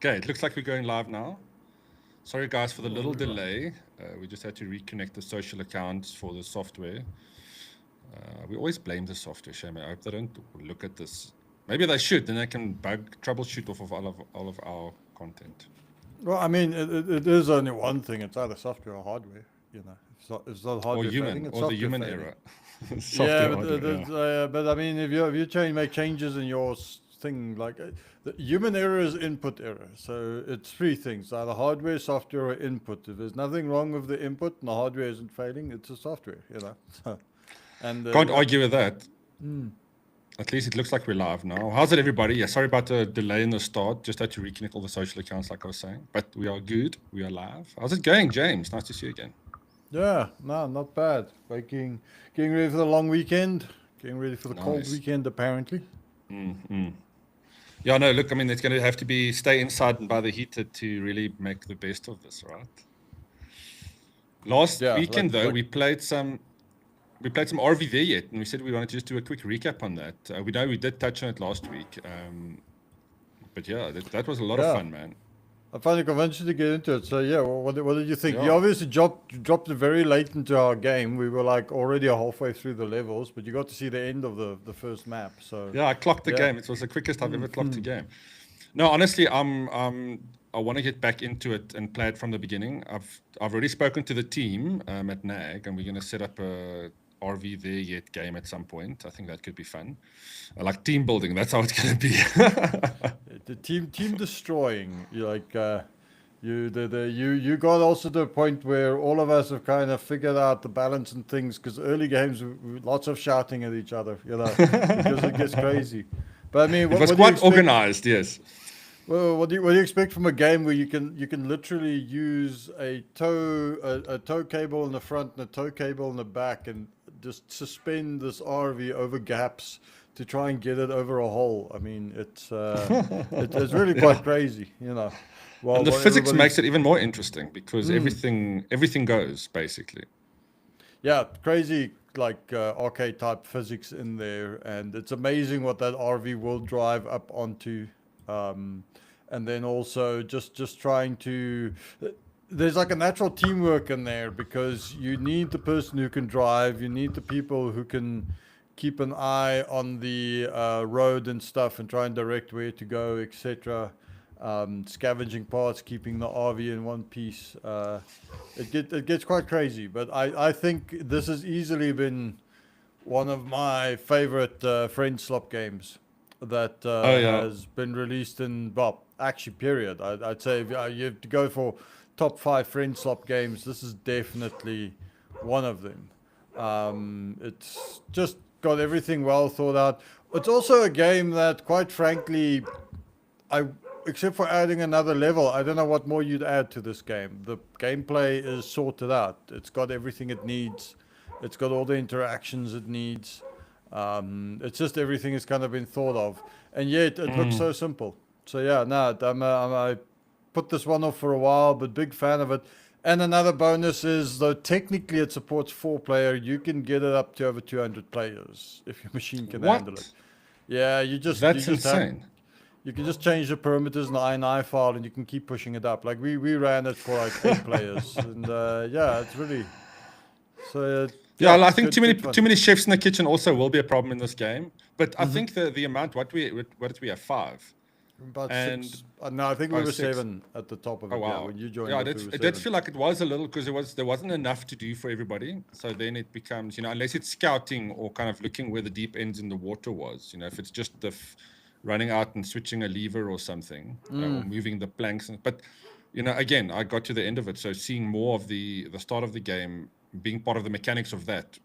Okay, it looks like we're going live now. Sorry, guys, for the little delay. We just had to reconnect the social accounts for the software. We always blame the software, Shame. I hope they don't look at this. Maybe they should, then they can troubleshoot off of all of our content. Well, I mean, it is only one thing. It's either software or hardware. It's not hardware failing, it's or software the human failing. error. Yeah, Software, but I mean, if you make changes in your thing, like the human error is input error. So it's three things: either hardware, software, or input. If there's nothing wrong with the input and the hardware isn't failing, it's a software. And Can't argue with that. At least it looks like we're live now. How's it, everybody? Yeah, sorry about the delay in the start. Just had to reconnect all the social accounts, like I was saying. But we are good. We are live. How's it going, James? Nice to see you again. Yeah, no, not bad. Getting ready for the long weekend. Getting ready for the cold weekend, apparently. Yeah, no, look, I mean, it's going to have to stay inside and by the heater to really make the best of this, right? Last weekend, we played some RV there yet, and we said we wanted to just do a quick recap on that. We know we did touch on it last week, but yeah, that was a lot of fun, man. I finally convinced you to get into it. So yeah, what did you think? You obviously dropped it very late into our game. We were like already halfway through the levels, but you got to see the end of the first map. So yeah, I clocked the game. It was the quickest I've ever clocked a game. No, honestly, I want to get back into it and play it from the beginning. I've already spoken to the team at NAG, and we're going to set up a RV there yet game at some point. I think that could be fun. Like team building, that's how it's going to be. The team destroying. You got also to a point where all of us have kind of figured out the balance and things, because early games lots of shouting at each other, because it gets crazy. But I mean, it was quite organized, yes. Well, what do you expect from a game where you can literally use a tow cable in the front and a tow cable in the back and just suspend this RV over gaps to try and get it over a hole? I mean, it's really quite crazy, Well, and the physics makes it even more interesting because everything goes basically. Yeah, crazy like arcade type physics in there, and it's amazing what that RV will drive up onto. And then also just trying to, there's like a natural teamwork in there, because you need the person who can drive, you need the people who can keep an eye on the road and stuff and try and direct where to go, etc. Scavenging parts, keeping the RV in one piece. It gets quite crazy, but I think this has easily been one of my favorite friend slop games that has been released in, actually, period. I'd say if you have to go for top 5 friend slop games, this is definitely one of them. It's just got everything well thought out. It's also a game that, quite frankly, except for adding another level, I don't know what more you'd add to this game. The gameplay is sorted out. It's got everything it needs. It's got all the interactions it needs. It's just everything has kind of been thought of, and yet it looks so simple. So yeah, no, I put this one off for a while, but big fan of it. And another bonus is, though technically it supports 4-player, you can get it up to over 200 players if your machine can handle it. Yeah, that's insane. You can just change the parameters in the INI file, and you can keep pushing it up. Like we ran it for like 8 players, and it's really so. Yeah, I think too many chefs in the kitchen also will be a problem in this game. But I think the amount, what did we have, 5? About 6. No, I think we were 7 at the top of it. Oh, wow. Yeah, when you joined. Yeah, it did feel like it was a little, because there wasn't enough to do for everybody. So then it becomes, unless it's scouting or kind of looking where the deep ends in the water was. If it's just running out and switching a lever or something, or moving the planks. But again, I got to the end of it. So seeing more of the start of the game, being part of the mechanics of that,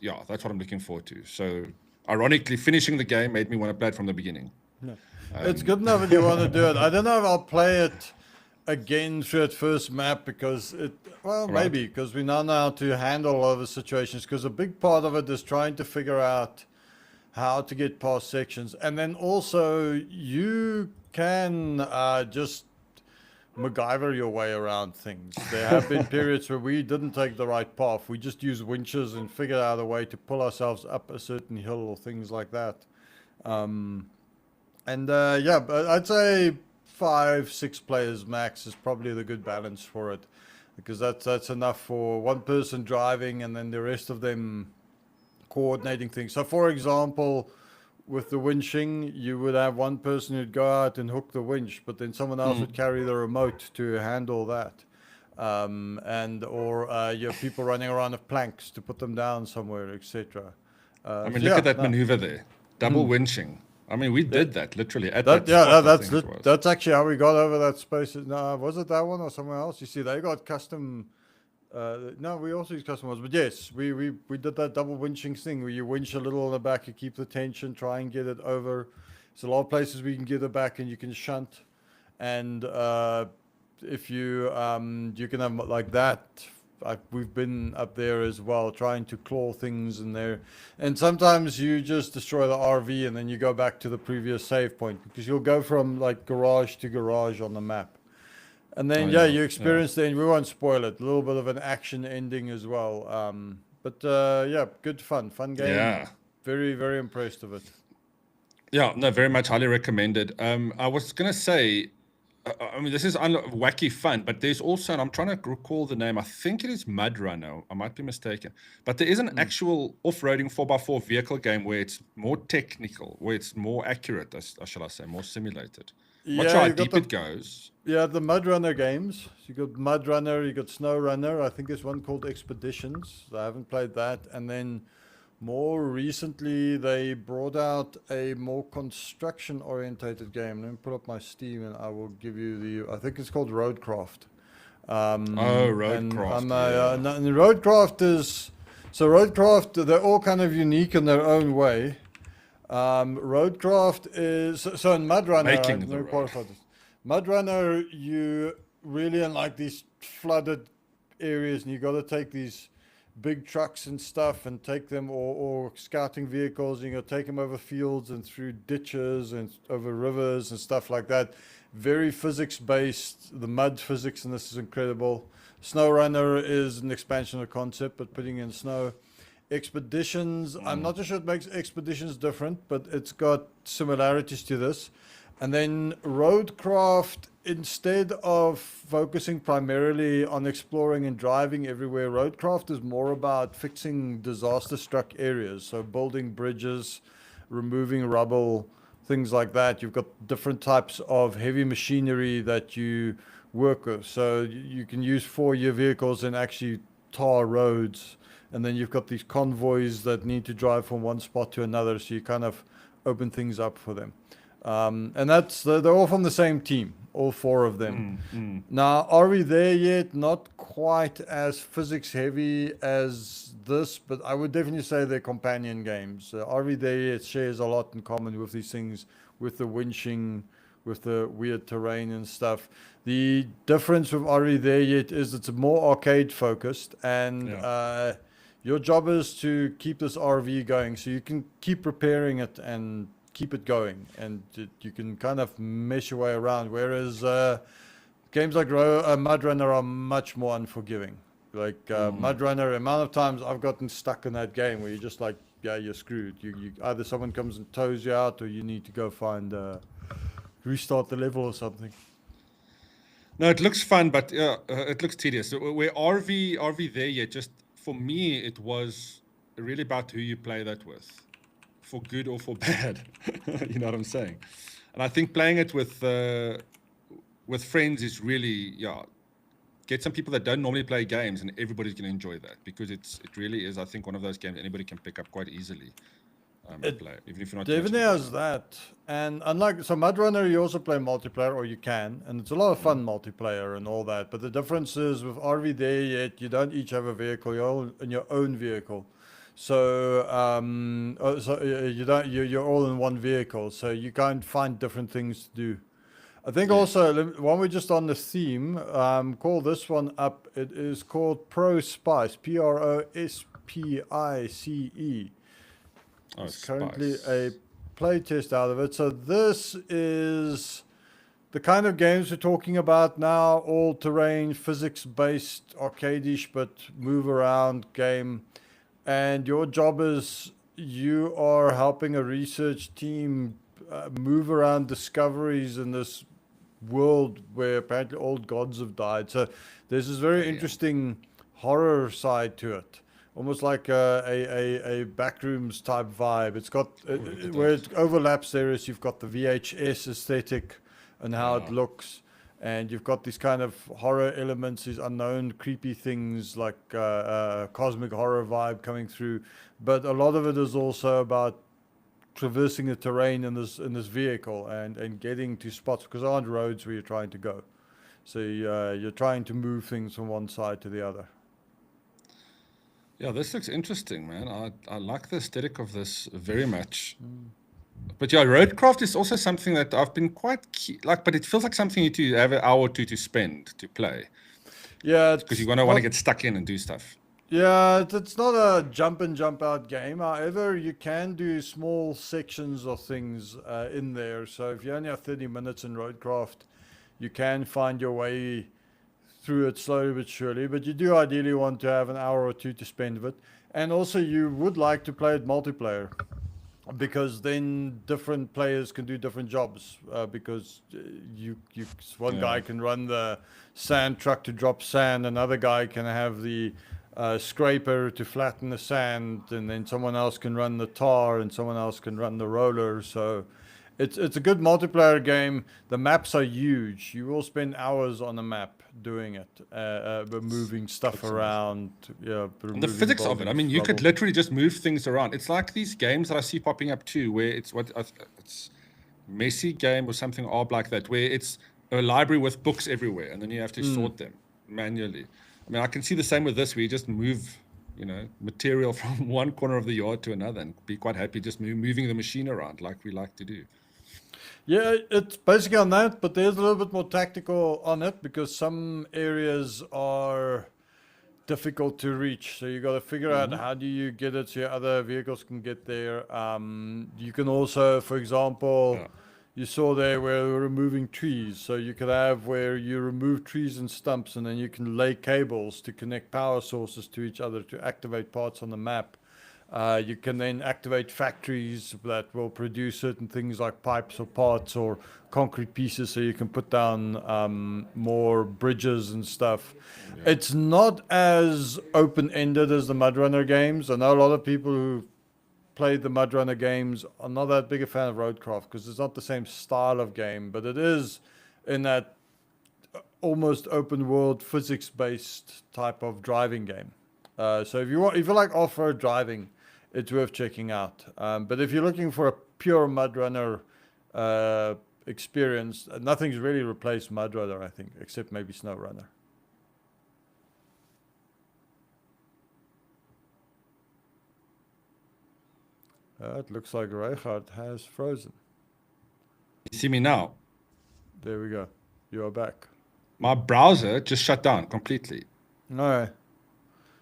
that's what I'm looking forward to. So ironically, finishing the game made me want to play it from the beginning. Yeah. It's good enough if you want to do it. I don't know if I'll play it again through its first map, because maybe, because we now know how to handle a lot of the situations, because a big part of it is trying to figure out how to get past sections. And then also you can just MacGyver your way around things. There have been periods where we didn't take the right path. We just used winches and figured out a way to pull ourselves up a certain hill or things like that. But I'd say 5, 6 players max is probably the good balance for it, because that's enough for one person driving and then the rest of them coordinating things. So, for example, with the winching, you would have one person who'd go out and hook the winch, but then someone else would carry the remote to handle that. Or you have people running around with planks to put them down somewhere, etc. I mean, look at that maneuver there, double winching. I mean, we did that literally at that spot, I think it was. That's actually how we got over that space. No, was it that one or somewhere else? You see, they got custom. No, we also use custom ones, but yes, we did that double winching thing where you winch a little on the back, you keep the tension, try and get it over. There's a lot of places we can get it back and you can shunt, and if you can have like that. We've been up there as well, trying to claw things in there, and sometimes you just destroy the RV and then you go back to the previous save point, because you'll go from like garage to garage on the map, and then you experience the end. We won't spoil it. A little bit of an action ending as well, but good fun game. Yeah, very, very impressed with it. Yeah, no, very much highly recommended. I was gonna say, I mean, this is wacky fun, but there's also, and I'm trying to recall the name, I think it is MudRunner, I might be mistaken, but there is an actual off-roading 4x4 vehicle game where it's more technical, where it's more accurate, shall I say, more simulated. Not sure how deep it goes. Yeah, the MudRunner games. You got MudRunner, you got SnowRunner. I think there's one called Expeditions. I haven't played that. And then more recently, they brought out a more construction-orientated game. Let me put up my Steam, and I will give you I think it's called RoadCraft. RoadCraft. And RoadCraft is... So RoadCraft, they're all kind of unique in their own way. RoadCraft is... So in MudRunner... MudRunner, you really in like these flooded areas, and you got to take these big trucks and stuff and take them, or scouting vehicles, and you take them over fields and through ditches and over rivers and stuff like that. Very physics based. The mud physics in this is incredible. SnowRunner is an expansion of the concept, but putting in snow. Expeditions, I'm not too sure it makes Expeditions different, but it's got similarities to this. And then RoadCraft, instead of focusing primarily on exploring and driving everywhere, RoadCraft is more about fixing disaster-struck areas. So building bridges, removing rubble, things like that. You've got different types of heavy machinery that you work with. So you can use 4-year vehicles and actually tar roads. And then you've got these convoys that need to drive from one spot to another. So you kind of open things up for them. And they're all from the same team, all 4 of them. Now, are we there yet? Not quite as physics heavy as this, but I would definitely say they're companion games. Are we there yet? Shares a lot in common with these things, with the winching, with the weird terrain and stuff. The difference with Are We There Yet is it's more arcade focused, and your job is to keep this RV going, so you can keep repairing it and keep it going, and you can kind of mess your way around, whereas games like MudRunner are much more unforgiving. Like MudRunner, amount of times I've gotten stuck in that game where you're just like, yeah, you're screwed. You either someone comes and tows you out, or you need to go find restart the level or something. No, it looks fun, but it looks tedious. Where RV There Yet, just for me, it was really about who you play that with, for good or for bad. You know what I'm saying? And I think playing it with friends is really, get some people that don't normally play games, and everybody's going to enjoy that, because it really is, I think, one of those games anybody can pick up quite easily. Play, even if you're not definitely has that. And unlike MudRunner, you also play multiplayer, or you can, and it's a lot of fun multiplayer and all that. But the difference is with RV There Yet, you don't each have a vehicle. You're all in your own vehicle, so you're all in one vehicle, so you can't find different things to do. I think also, when we're just on the theme, call this one up. It is called Prospice, Prospice. It's currently a playtest out of it. So this is the kind of games we're talking about now, all-terrain, physics-based, arcade-ish, but move-around game. And your job is you are helping a research team move around discoveries in this world where apparently old gods have died. So there's this very interesting horror side to it, almost like a backrooms type vibe. It's got where it overlaps. There is you've got the VHS aesthetic and how it looks, and you've got these kind of horror elements, these unknown creepy things like cosmic horror vibe coming through. But a lot of it is also about traversing the terrain in this vehicle and getting to spots, because there aren't roads where you're trying to go. So you're trying to move things from one side to the other. Yeah, this looks interesting, man. I like the aesthetic of this very much. But yeah, RoadCraft is also something that I've been quite like, but it feels like something you to have an hour or two to spend to play. Yeah, because you're gonna want to get stuck in and do stuff. Yeah, it's not a jump in, jump out game. However, you can do small sections of things in there. So if you only have 30 minutes in RoadCraft, you can find your way through it slowly but surely. But you do ideally want to have an hour or two to spend with it. And also, you would like to play it multiplayer, because then different players can do different jobs. Because one guy can run the sand truck to drop sand, another guy can have the scraper to flatten the sand, and then someone else can run the tar, and someone else can run the roller. So it's a good multiplayer game. The maps are huge. You will spend hours on a map doing it, moving stuff around. Yeah, and the physics of it. I mean, you could literally just move things around. It's like these games that I see popping up too, where it's messy game or something odd like that, where it's a library with books everywhere, and then you have to sort them manually. I mean, I can see the same with this, where you just move, material from one corner of the yard to another, and be quite happy just moving the machine around like we like to do. Yeah, it's basically on that, but there's a little bit more tactical on it, because some areas are difficult to reach. So you got to figure out how do you get it so your other vehicles can get there. You can also, for example, you saw there where we're removing trees. So you could have where you remove trees and stumps, and then you can lay cables to connect power sources to each other to activate parts on the map. You can then activate factories that will produce certain things like pipes or parts or concrete pieces, so you can put down more bridges and stuff. Yeah. It's not as open-ended as the MudRunner games. I know a lot of people who played the MudRunner games are not that big a fan of RoadCraft, because it's not the same style of game, but it is in that almost open world physics-based type of driving game. So if you like off-road driving, it's worth checking out. But if you're looking for a pure MudRunner experience, nothing's really replaced MudRunner, I think, except maybe SnowRunner. It looks like Reichardt has frozen. You see me now? There we go. You are back. My browser just shut down completely. No.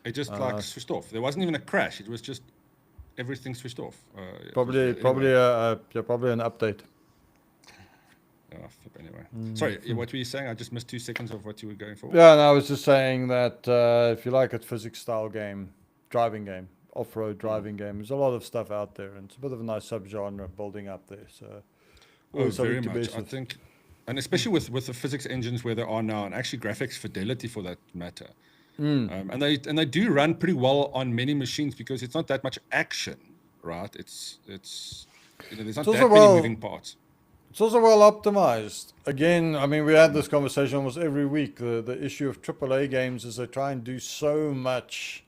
It just switched off. There wasn't even a crash. It was just everything switched off. Probably an update. Anyway, sorry. What were you saying? I just missed 2 seconds of what you were going for. Yeah, and I was just saying that if you like a physics style game, driving game, off-road driving game, there's a lot of stuff out there, and it's a bit of a nice subgenre building up there. So, very much. I think, and especially with the physics engines where they are now, and actually graphics fidelity for that matter. And they do run pretty well on many machines, because it's not that much action, right? It's there's not that many moving parts. It's also well optimized. Again, I mean, we had this conversation almost every week. The issue of AAA games is they try and do so much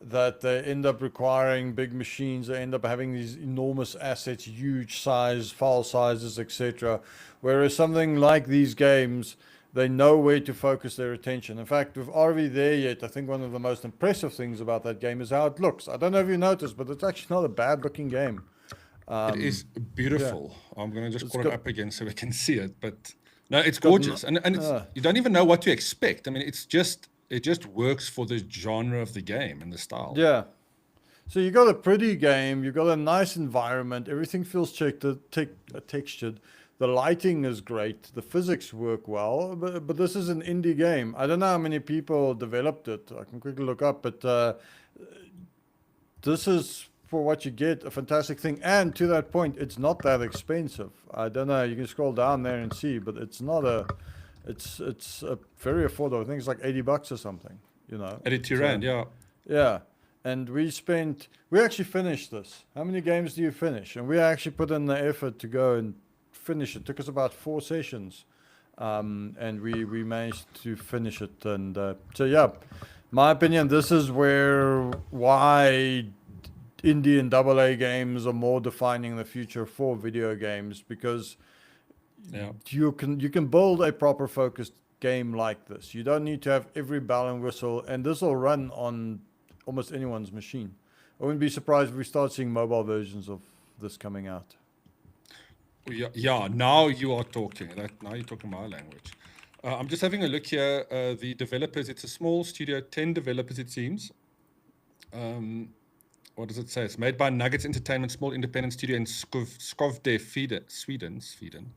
that they end up requiring big machines. They end up having these enormous assets, huge size, file sizes, etc. Whereas something like these games, they know where to focus their attention. In fact, with RV there yet, I think one of the most impressive things about that game is how it looks. I don't know if you noticed, but it's actually not a bad looking game. It is beautiful. Yeah. I'm going to just put it up again so we can see it. But no, it's gorgeous. And you don't even know what to expect. I mean, it just works for the genre of the game and the style. Yeah. So you got a pretty game. You got a nice environment. Everything feels textured. The lighting is great. The physics work well, but this is an indie game. I don't know how many people developed it. I can quickly look up, but this is for what you get, a fantastic thing. And to that point, it's not that expensive. I don't know. You can scroll down there and see, but it's not a. It's a very affordable. I think it's like $80 or something. You know. 82 rand, yeah. Yeah. And we actually finished this. How many games do you finish? And we actually put in the effort to go and finish it. It took us about 4 sessions. And we managed to finish it. And so, yeah, my opinion, this is why indie and AA games are more defining the future for video games, because you can build a proper focused game like this. You don't need to have every bell and whistle, and this will run on almost anyone's machine. I wouldn't be surprised if we start seeing mobile versions of this coming out. Yeah, now you are talking. Now you're talking my language. I'm just having a look here. The developers, it's a small studio, 10 developers it seems. What does it say? It's made by Nuggets Entertainment, small independent studio in Skövde, Sweden.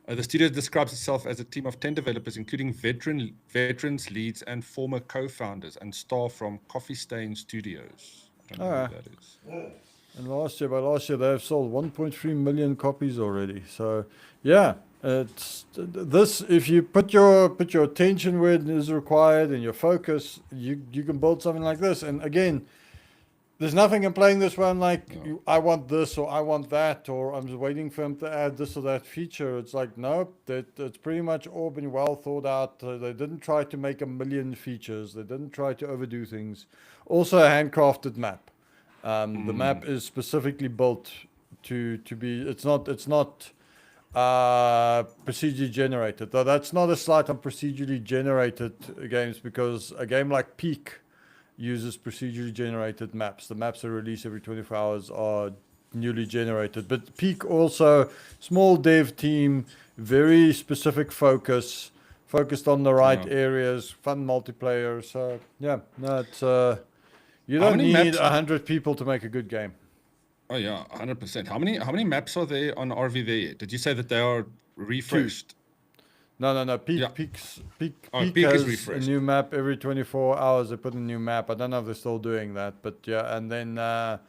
The studio describes itself as a team of 10 developers, including veterans, leads, and former co-founders, and staff from Coffee Stain Studios. I don't know what that is. And by last year, they have sold 1.3 million copies already. So, yeah, it's this. If you put your attention where it is required and your focus, you can build something like this. And again, there's nothing in playing this one like I want this or I want that, or I'm just waiting for them to add this or that feature. It's like, nope, it's pretty much all been well thought out. They didn't try to make a million features. They didn't try to overdo things. Also a handcrafted map. The map is specifically built to be. It's not procedurally generated. Though that's not a slight on procedurally generated games, because a game like Peak uses procedurally generated maps. The maps that are released every 24 hours are newly generated. But Peak also, small dev team, very specific focused on the right areas, fun multiplayer. So yeah, no, it's you don't need 100 people to make a good game. Oh yeah, 100%. How many maps are there on RV there yet? Did you say that they are refreshed? No. Peak has a new map every 24 hours. They put a new map. I don't know if they're still doing that, but yeah. And then the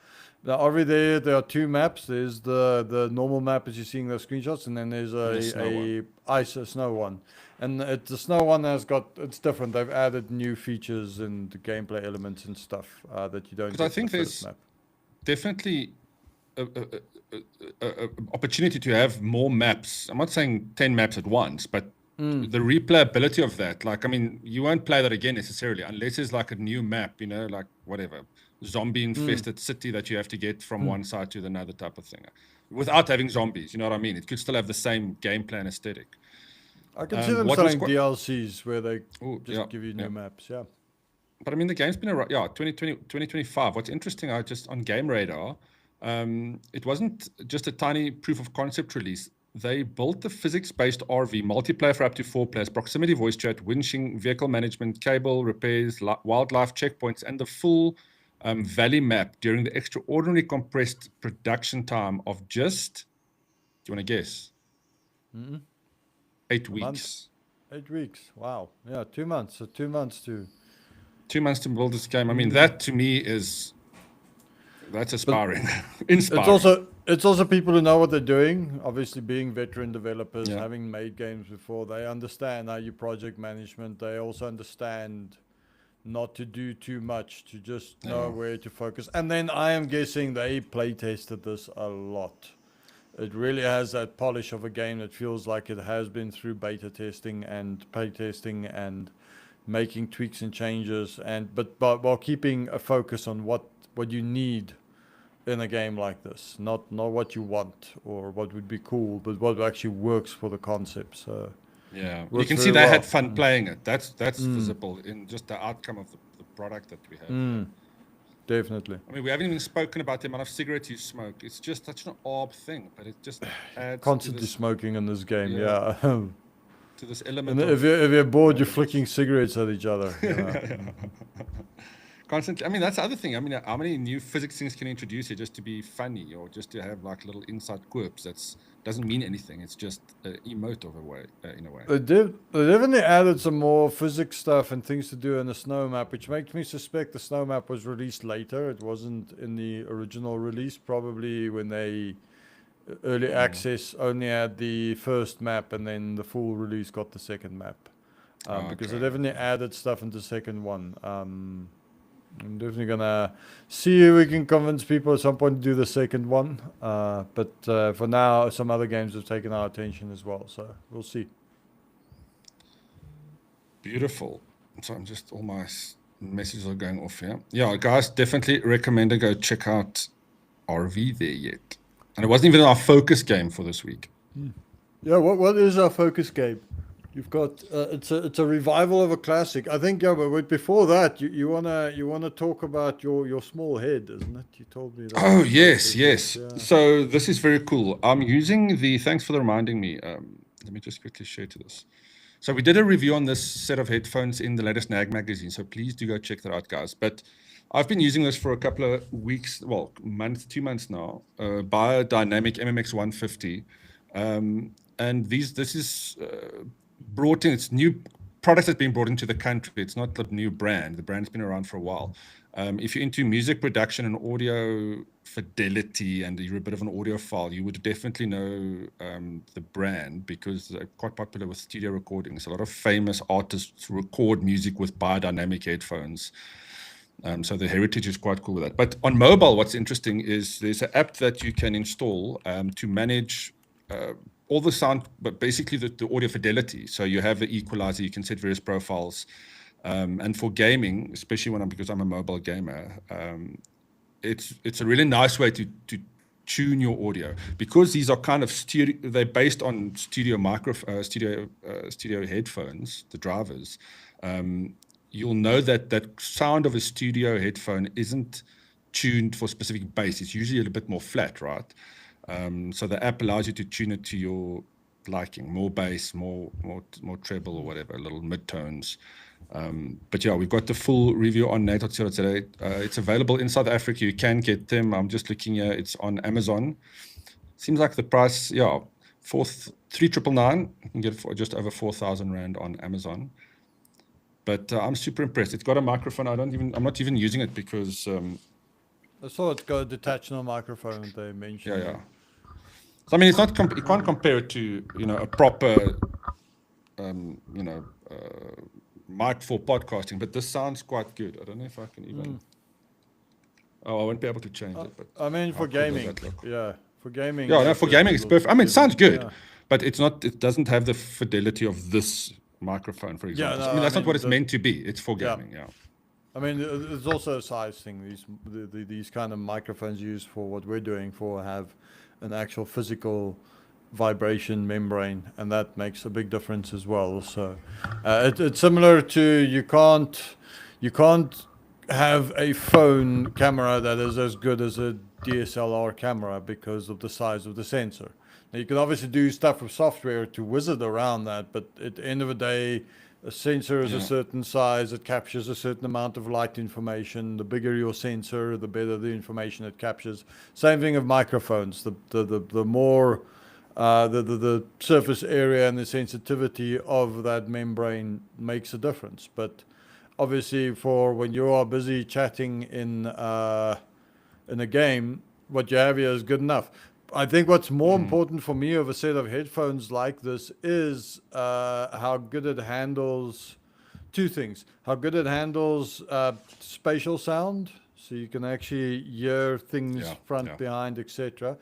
RV there are 2 maps. There's the normal map as you're seeing those screenshots, and then there's a snow one. And the snow one it's different. They've added new features and gameplay elements and stuff that you don't. Because I think there's definitely a opportunity to have more maps. I'm not saying 10 maps at once, but the replayability of that. Like, I mean, you won't play that again necessarily unless it's like a new map, you know, like whatever, zombie infested city that you have to get from one side to another type of thing. Without having zombies, you know what I mean? It could still have the same gameplay and aesthetic. I can see them selling DLCs where they give you new maps, yeah. But I mean, the game's been around, 2025. What's interesting, just on Game Radar, it wasn't just a tiny proof of concept release. They built the physics-based RV, multiplayer for up to 4 players, proximity voice chat, winching, vehicle management, cable repairs, wildlife checkpoints, and the full valley map during the extraordinary compressed production time of just, do you want to guess? 8 weeks. 8 weeks. Wow. Yeah, 2 months. So 2 months to 2 months to build this game. I mean, that to me that's inspiring. It's also people who know what they're doing. Obviously, being veteran developers, having made games before, they understand how you project management. They also understand not to do too much, to just know where to focus. And then I am guessing they play tested this a lot. It really has that polish of a game that feels like it has been through beta testing and play testing and making tweaks and changes, but while keeping a focus on what you need in a game like this, not what you want or what would be cool, but what actually works for the concept. So yeah, you can see they had fun playing it. That's visible in just the outcome of the product that we have. Definitely. I mean, we haven't even spoken about the amount of cigarettes you smoke. It's just such an odd thing, but it just adds constantly smoking in this game. Yeah. To this element. And if you're bored, you're flicking cigarettes at each other. You know? Constantly. I mean, that's the other thing. I mean, how many new physics things can you introduce here just to be funny or just to have like little inside quirks? That's doesn't mean anything. It's just an emote of a way, in a way. They definitely added some more physics stuff and things to do in the snow map, which makes me suspect the snow map was released later. It wasn't in the original release, probably when they early access only had the first map and then the full release got the second map. Because they definitely added stuff in the second one. I'm definitely gonna see if we can convince people at some point to do the second one. But for now, some other games have taken our attention as well, so we'll see. Beautiful. So I'm just, all my messages are going off here. Yeah, guys, definitely recommend to go check out RV there yet. And it wasn't even our focus game for this week. Yeah, what is our focus game? You've got it's a revival of a classic. I think, yeah, but before that, you wanna talk about your small head, isn't it? You told me that. Oh yes. Yeah. So this is very cool. I'm using the. Thanks for reminding me. Let me just quickly share to this. So we did a review on this set of headphones in the latest NAG magazine. So please do go check that out, guys. But I've been using this for a couple of weeks, well, 2 months now. Biodynamic MMX 150, and this is brought in. It's new product that's been brought into the country. It's not the new brand. The brand's been around for a while. If you're into music production and audio fidelity and you're a bit of an audiophile, you would definitely know the brand because they're quite popular with studio recordings. A lot of famous artists record music with biodynamic headphones. So the heritage is quite cool with that. But on mobile, what's interesting is there's an app that you can install to manage all the sound, but basically the audio fidelity. So you have the equalizer, you can set various profiles. And for gaming, especially because I'm a mobile gamer, it's a really nice way to tune your audio because these are kind of they're based on studio headphones, the drivers. You'll know that sound of a studio headphone isn't tuned for specific bass. It's usually a little bit more flat, right? So the app allows you to tune it to your liking, more bass, more treble or whatever, little mid-tones. But yeah, we've got the full review on Nate.co.za. It's available in South Africa. You can get them. I'm just looking here. It's on Amazon. Seems like the price, yeah, 3,999. You can get it for just over 4,000 Rand on Amazon. But I'm super impressed. It's got a microphone. I'm not even using it because I saw it's got a detachable microphone they mentioned. Yeah. So I mean, it's not. You can't compare it to a proper, mic for podcasting. But this sounds quite good. I don't know if I can even. Oh, I won't be able to change it. But I mean, for gaming, yeah, for gaming. Yeah, no, for gaming it's perfect. I mean, it sounds good, but it's not. It doesn't have the fidelity of this microphone, for example. Yeah, no, I mean, that's not what it's meant to be. It's for gaming. Yeah. I mean, it's also a size thing. These kind of microphones used for what we're doing have an actual physical vibration membrane, and that makes a big difference as well. So it's similar to you can't have a phone camera that is as good as a DSLR camera because of the size of the sensor. Now you can obviously do stuff with software to wizard around that, but at the end of the day, a sensor is a certain size. It captures a certain amount of light information. The bigger your sensor, the better the information it captures. Same thing with microphones. The more the surface area and the sensitivity of that membrane makes a difference. But obviously, for when you are busy chatting in a game, what you have here is good enough. I think what's more important for me of a set of headphones like this is how good it handles two things. How good it handles spatial sound, so you can actually hear things behind, etc.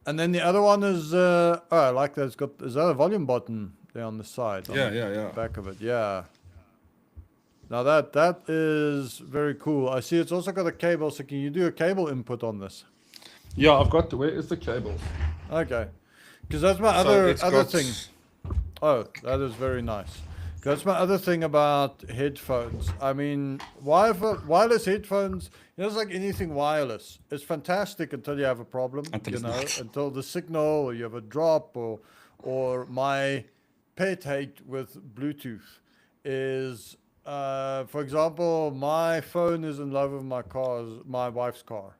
And then the other one is, I like that is that a volume button there on the side? Yeah. Back of it, yeah. Now that is very cool. I see it's also got a cable, so can you do a cable input on this? Yeah, I've got. Where is the cable? Okay, because that's my other thing. Oh, that is very nice. That's my other thing about headphones. I mean, wireless headphones. It's like anything wireless. It's fantastic until you have a problem. Until the signal, or you have a drop, or my pet hate with Bluetooth is, for example, my phone is in love with my wife's car.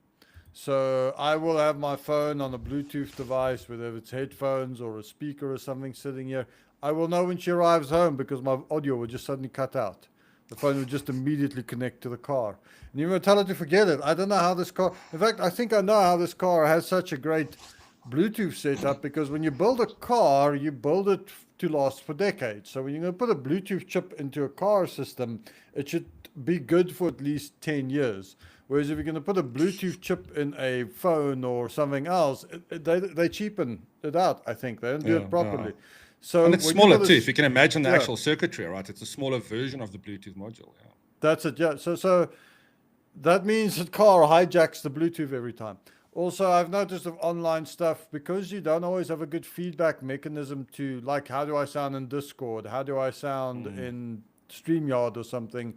So I will have my phone on a Bluetooth device, whether it's headphones or a speaker or something sitting here. I will know when she arrives home because my audio will just suddenly cut out. The phone will just immediately connect to the car. And you will tell her to forget it. I don't know how this car, in fact, I think I know how this car has such a great Bluetooth setup, because when you build a car, you build it to last for decades. So when you're going to put a Bluetooth chip into a car system, it should be good for at least 10 years. Whereas if you're going to put a Bluetooth chip in a phone or something else, they cheapen it out, I think. They don't do it properly. So and it's when smaller got too. If you can imagine the yeah. actual circuitry, right? It's a smaller version of the Bluetooth module. Yeah. That's it, yeah. So that means the car hijacks the Bluetooth every time. Also, I've noticed of online stuff, because you don't always have a good feedback mechanism to, like, how do I sound in Discord? How do I sound in StreamYard or something?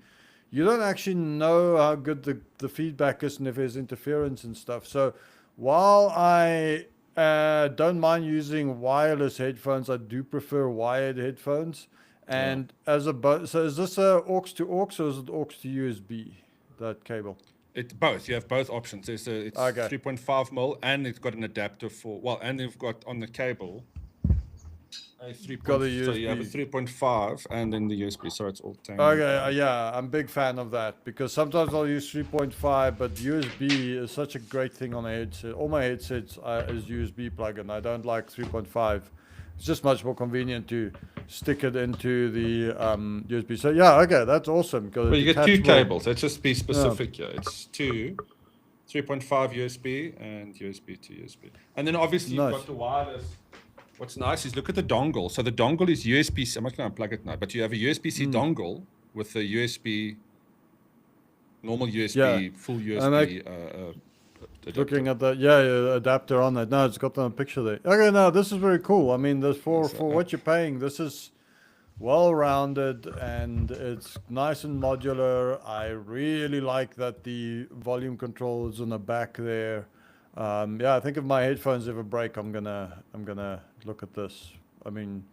You don't actually know how good the feedback is and if there's interference and stuff. So while I don't mind using wireless headphones, I do prefer wired headphones. And as a so is this a aux to aux or is it aux to USB, that cable? It's both. You have both options. It's 3.5 mil, and it's got an adapter for, well, and they've got on the cable a 3. Got a USB. So you have a 3.5 and then the USB. So it's all tangled. Okay, yeah, I'm a big fan of that, because sometimes I'll use 3.5, but USB is such a great thing on a headset. All my headsets is USB plug-in. I don't like 3.5. It's just much more convenient to stick it into the USB. So yeah, okay, that's awesome. Well, you get two cables. Let's just be specific here. It's 3.5 USB and USB to USB. And then obviously you've got the wireless. What's nice is look at the dongle. So the dongle is USB. I'm not going to unplug it now, but you have a USB-C dongle with the USB, normal USB, full USB. Looking at the adapter on that. No, it's got a picture there. Okay, no, this is very cool. I mean, this for what you're paying, this is well-rounded and it's nice and modular. I really like that the volume control is on the back there. Yeah, I think if my headphones ever break, I'm gonna look at this. I mean,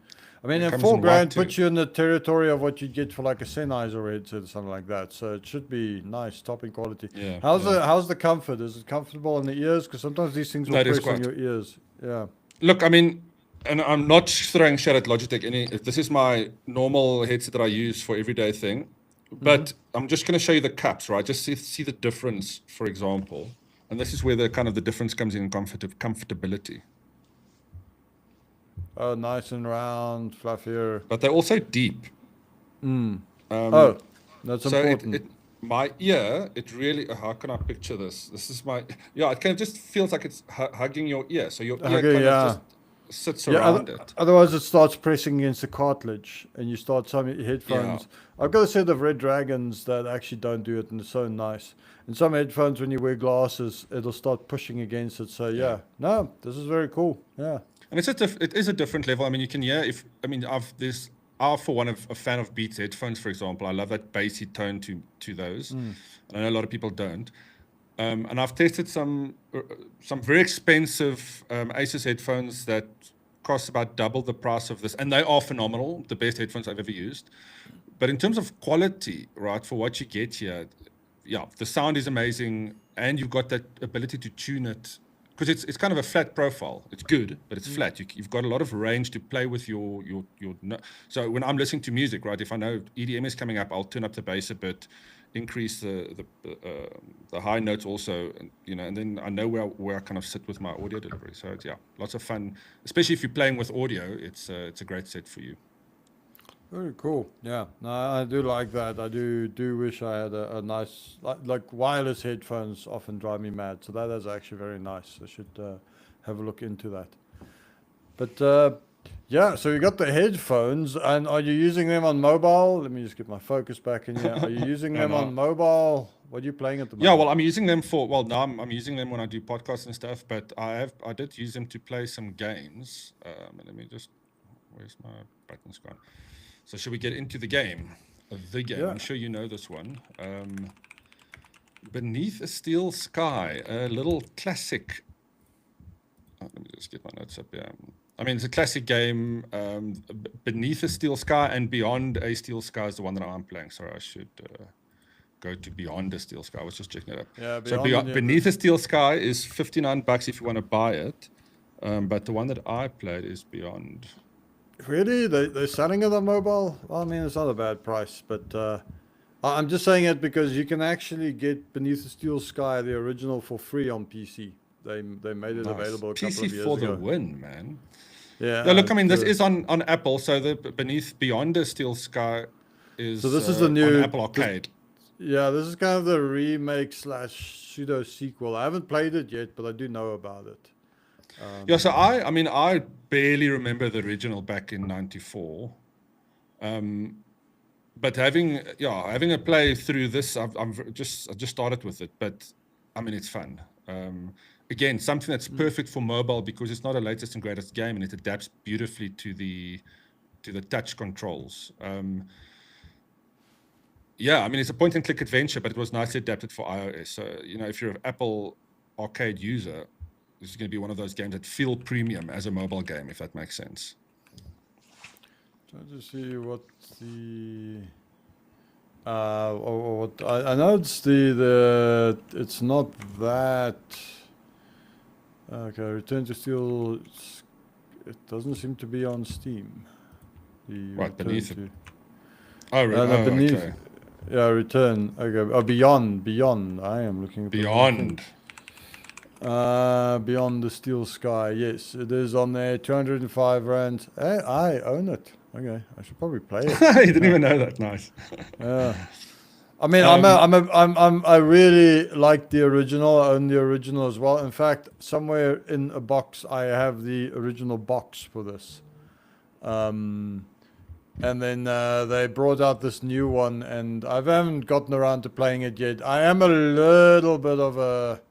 in $4,000 puts you in the territory of what you get for like a Sennheiser headset or something like that. So it should be nice, top in quality. Yeah. How's the comfort? Is it comfortable in the ears? Because sometimes these things will press on your ears. Yeah. Look, I mean, and I'm not throwing shit at Logitech. This is my normal headset that I use for everyday thing. But I'm just going to show you the cups, right? Just see the difference, for example. And this is where the kind of the difference comes in comfortability. Oh, nice and round, fluffier. But they're also deep. That's important. My ear, it really, how can I picture this? This is my, it kind of just feels like it's hugging your ear. So your ear kind of just sits around it. Otherwise it starts pressing against the cartilage and you start some headphones. Yeah. I've got a set of Red Dragons that actually don't do it and it's so nice. And some headphones, when you wear glasses, it'll start pushing against it. So no, this is very cool. Yeah. And it is a different level. I mean, you can hear I'm for one of a fan of Beats headphones, for example. I love that bassy tone to those. And I know a lot of people don't. And I've tested some very expensive Asus headphones that cost about double the price of this, and they are phenomenal. The best headphones I've ever used. But in terms of quality, right, for what you get here, the sound is amazing, and you've got that ability to tune it. Because it's kind of a flat profile. It's good, but it's flat. You've got a lot of range to play with your. So when I'm listening to music, right, if I know EDM is coming up, I'll turn up the bass a bit, increase the high notes also, and then I know where I kind of sit with my audio delivery. So it's lots of fun, especially if you're playing with audio. It's a great set for you. Very cool. Yeah, no, I do like that. I do wish I had a nice, like wireless headphones often drive me mad. So that is actually very nice. I should have a look into that. But so you got the headphones, and are you using them on mobile? Let me just get my focus back in here. Are you using them on mobile? What are you playing at the moment? Yeah, well, I'm using them now I'm using them when I do podcasts and stuff, but I did use them to play some games. Let me just, where's my buttons gone? So should we get into the game? Yeah. I'm sure you know this one. Beneath a Steel Sky, a little classic. Let me just get my notes up here. I mean, it's a classic game. Beneath a Steel Sky and Beyond a Steel Sky is the one that I'm playing. Sorry, I should go to Beyond the Steel Sky. I was just checking it up. Yeah, So Beyond, Beneath the Steel Sky is $59 if you want to buy it. But the one that I played is Beyond. Really? They're selling it on mobile? Well, I mean, it's not a bad price, but I'm just saying it because you can actually get Beneath the Steel Sky, the original, for free on PC. They made it available a couple of years PC for ago. the win, man. Yeah. Yeah, look, I mean, this is on Apple, so the Beyond the Steel Sky is So this is the new on Apple Arcade. This is kind of the remake / pseudo sequel. I haven't played it yet, but I do know about it. Yeah, so I mean, I barely remember the original back in '94. But having a play through this, I just started with it. But I mean, it's fun. Again, something that's perfect for mobile because it's not a latest and greatest game, and it adapts beautifully to the touch controls. Yeah, I mean, it's a point-and-click adventure, but it was nicely adapted for iOS. So, if you're an Apple Arcade user, this is going to be one of those games that feel premium as a mobile game, if that makes sense. Trying to see what the what I know it's it's not that. Okay, Return to Steel. It doesn't seem to be on Steam. Right beneath it. Beneath. Okay. Yeah, Return. Okay. Oh, Beyond. I am looking at Beyond. Beyond the Steel Sky. Yes, it is on there. 205 rand. Hey, I own it. Okay, I should probably play it. You didn't even know that. Nice. Yeah. I mean, I really like the original. I own the original as well. In fact, somewhere in a box, I have the original box for this. And then they brought out this new one, and I haven't gotten around to playing it yet. I am a little bit of a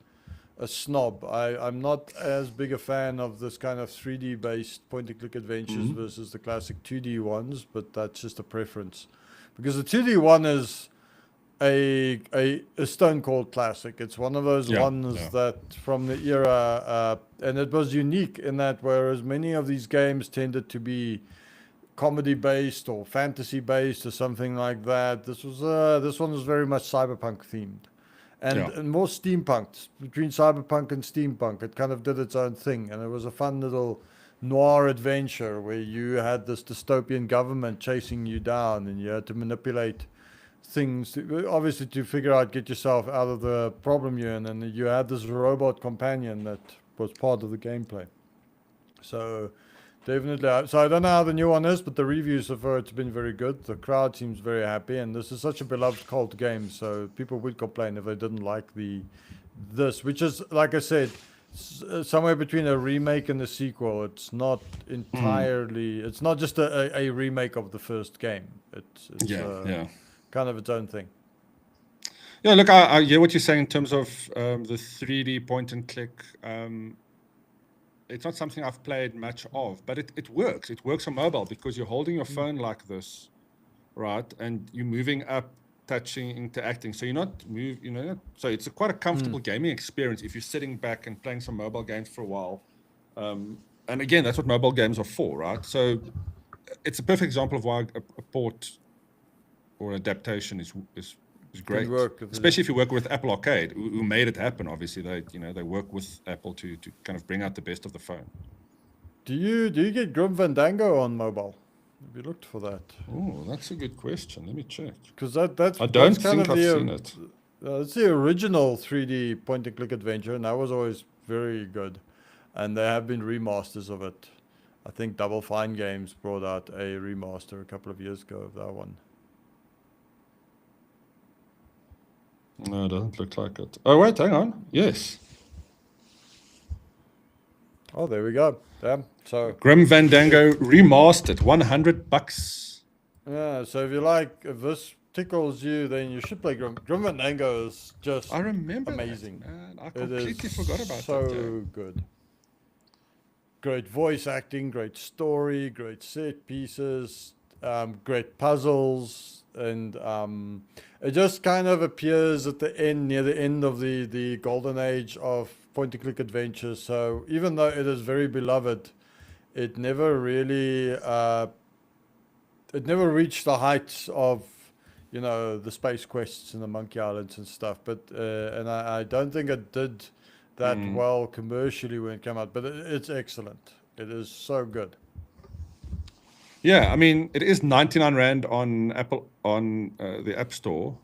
snob. I'm not as big a fan of this kind of 3D based point-and-click adventures versus the classic 2D ones, but that's just a preference. Because the 2D one is a stone cold classic. It's one of those ones that from the era, and it was unique in that whereas many of these games tended to be comedy based or fantasy based or something like that, this one was very much cyberpunk themed. And more steampunk, between cyberpunk and steampunk. It kind of did its own thing, and it was a fun little noir adventure where you had this dystopian government chasing you down, and you had to manipulate things, obviously, to figure out, get yourself out of the problem you're in, and you had this robot companion that was part of the gameplay. So definitely, so I don't know how the new one is, but the reviews so far, it's been very good. The crowd seems very happy, and this is such a beloved cult game, so people would complain if they didn't like this, which is, like I said, somewhere between a remake and a sequel. It's not entirely, it's not just a remake of the first game. It's kind of its own thing. Yeah, look, I hear what you're saying in terms of the 3D point and click. It's not something I've played much of, but it works. It works on mobile because you're holding your phone like this, right? And you're moving up, touching, interacting. So you're not so it's quite a comfortable gaming experience if you're sitting back and playing some mobile games for a while. And again, that's what mobile games are for, right? So it's a perfect example of why a port or adaptation is great, especially if you work with Apple Arcade, who made it happen. Obviously, they work with Apple to kind of bring out the best of the phone. Do you get Grim Fandango on mobile? Have you looked for that? Oh, that's a good question. Let me check. Because that's I don't think I've seen it. It's the original 3D point-and-click adventure, and that was always very good. And there have been remasters of it. I think Double Fine Games brought out a remaster a couple of years ago of that one. No, it doesn't look like it. Oh, wait, hang on. Yes. Oh, there we go. Damn. So Grim Fandango remastered, $100. Yeah, so if this tickles you, then you should play Grim Fandango. Is just amazing. That, man. I completely forgot about that. So good. Great voice acting, great story, great set pieces, great puzzles. And it just kind of appears at the end, near the end of the golden age of point-and-click adventures. So even though it is very beloved, it never really, it never reached the heights of, you know, the space quests and the Monkey Islands and stuff. But and I don't think it did that well commercially when it came out. But it's excellent. It is so good. Yeah, I mean, it is 99 Rand on Apple on the App Store.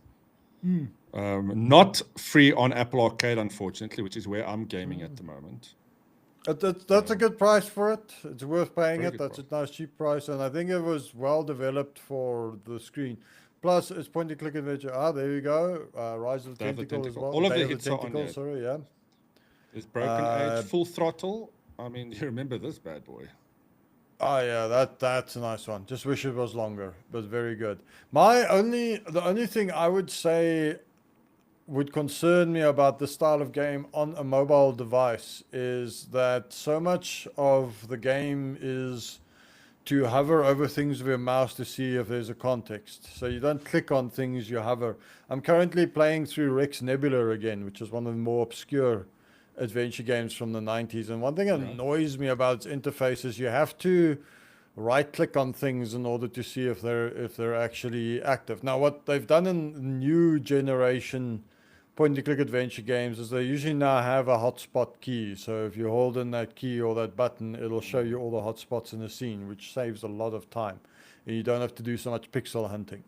Not free on Apple Arcade, unfortunately, which is where I'm gaming at the moment. That's a good price for it. It's worth paying Very it. good That's a nice cheap price, and I think it was well developed for the screen. Plus, it's point and click adventure. Ah, there you go. Rise of the Day of the Tentacle as Tentacle. well. All of Day the hits are on Tentacle, there. sorry, yeah. There's Broken Age, Full Throttle. I mean, you remember this bad boy. Oh yeah, that's a nice one. Just wish it was longer, but very good. The only thing I would say would concern me about this style of game on a mobile device is that so much of the game is to hover over things with your mouse to see if there's a context. So you don't click on things, you hover. I'm currently playing through Rex Nebula again, which is one of the more obscure adventure games from the 90s. And one thing that annoys me about its interface is you have to right click on things in order to see if they're actually active. Now what they've done in new generation point and click adventure games is they usually now have a hotspot key. So if you hold in that key or that button, it'll show you all the hotspots in the scene, which saves a lot of time. And you don't have to do so much pixel hunting,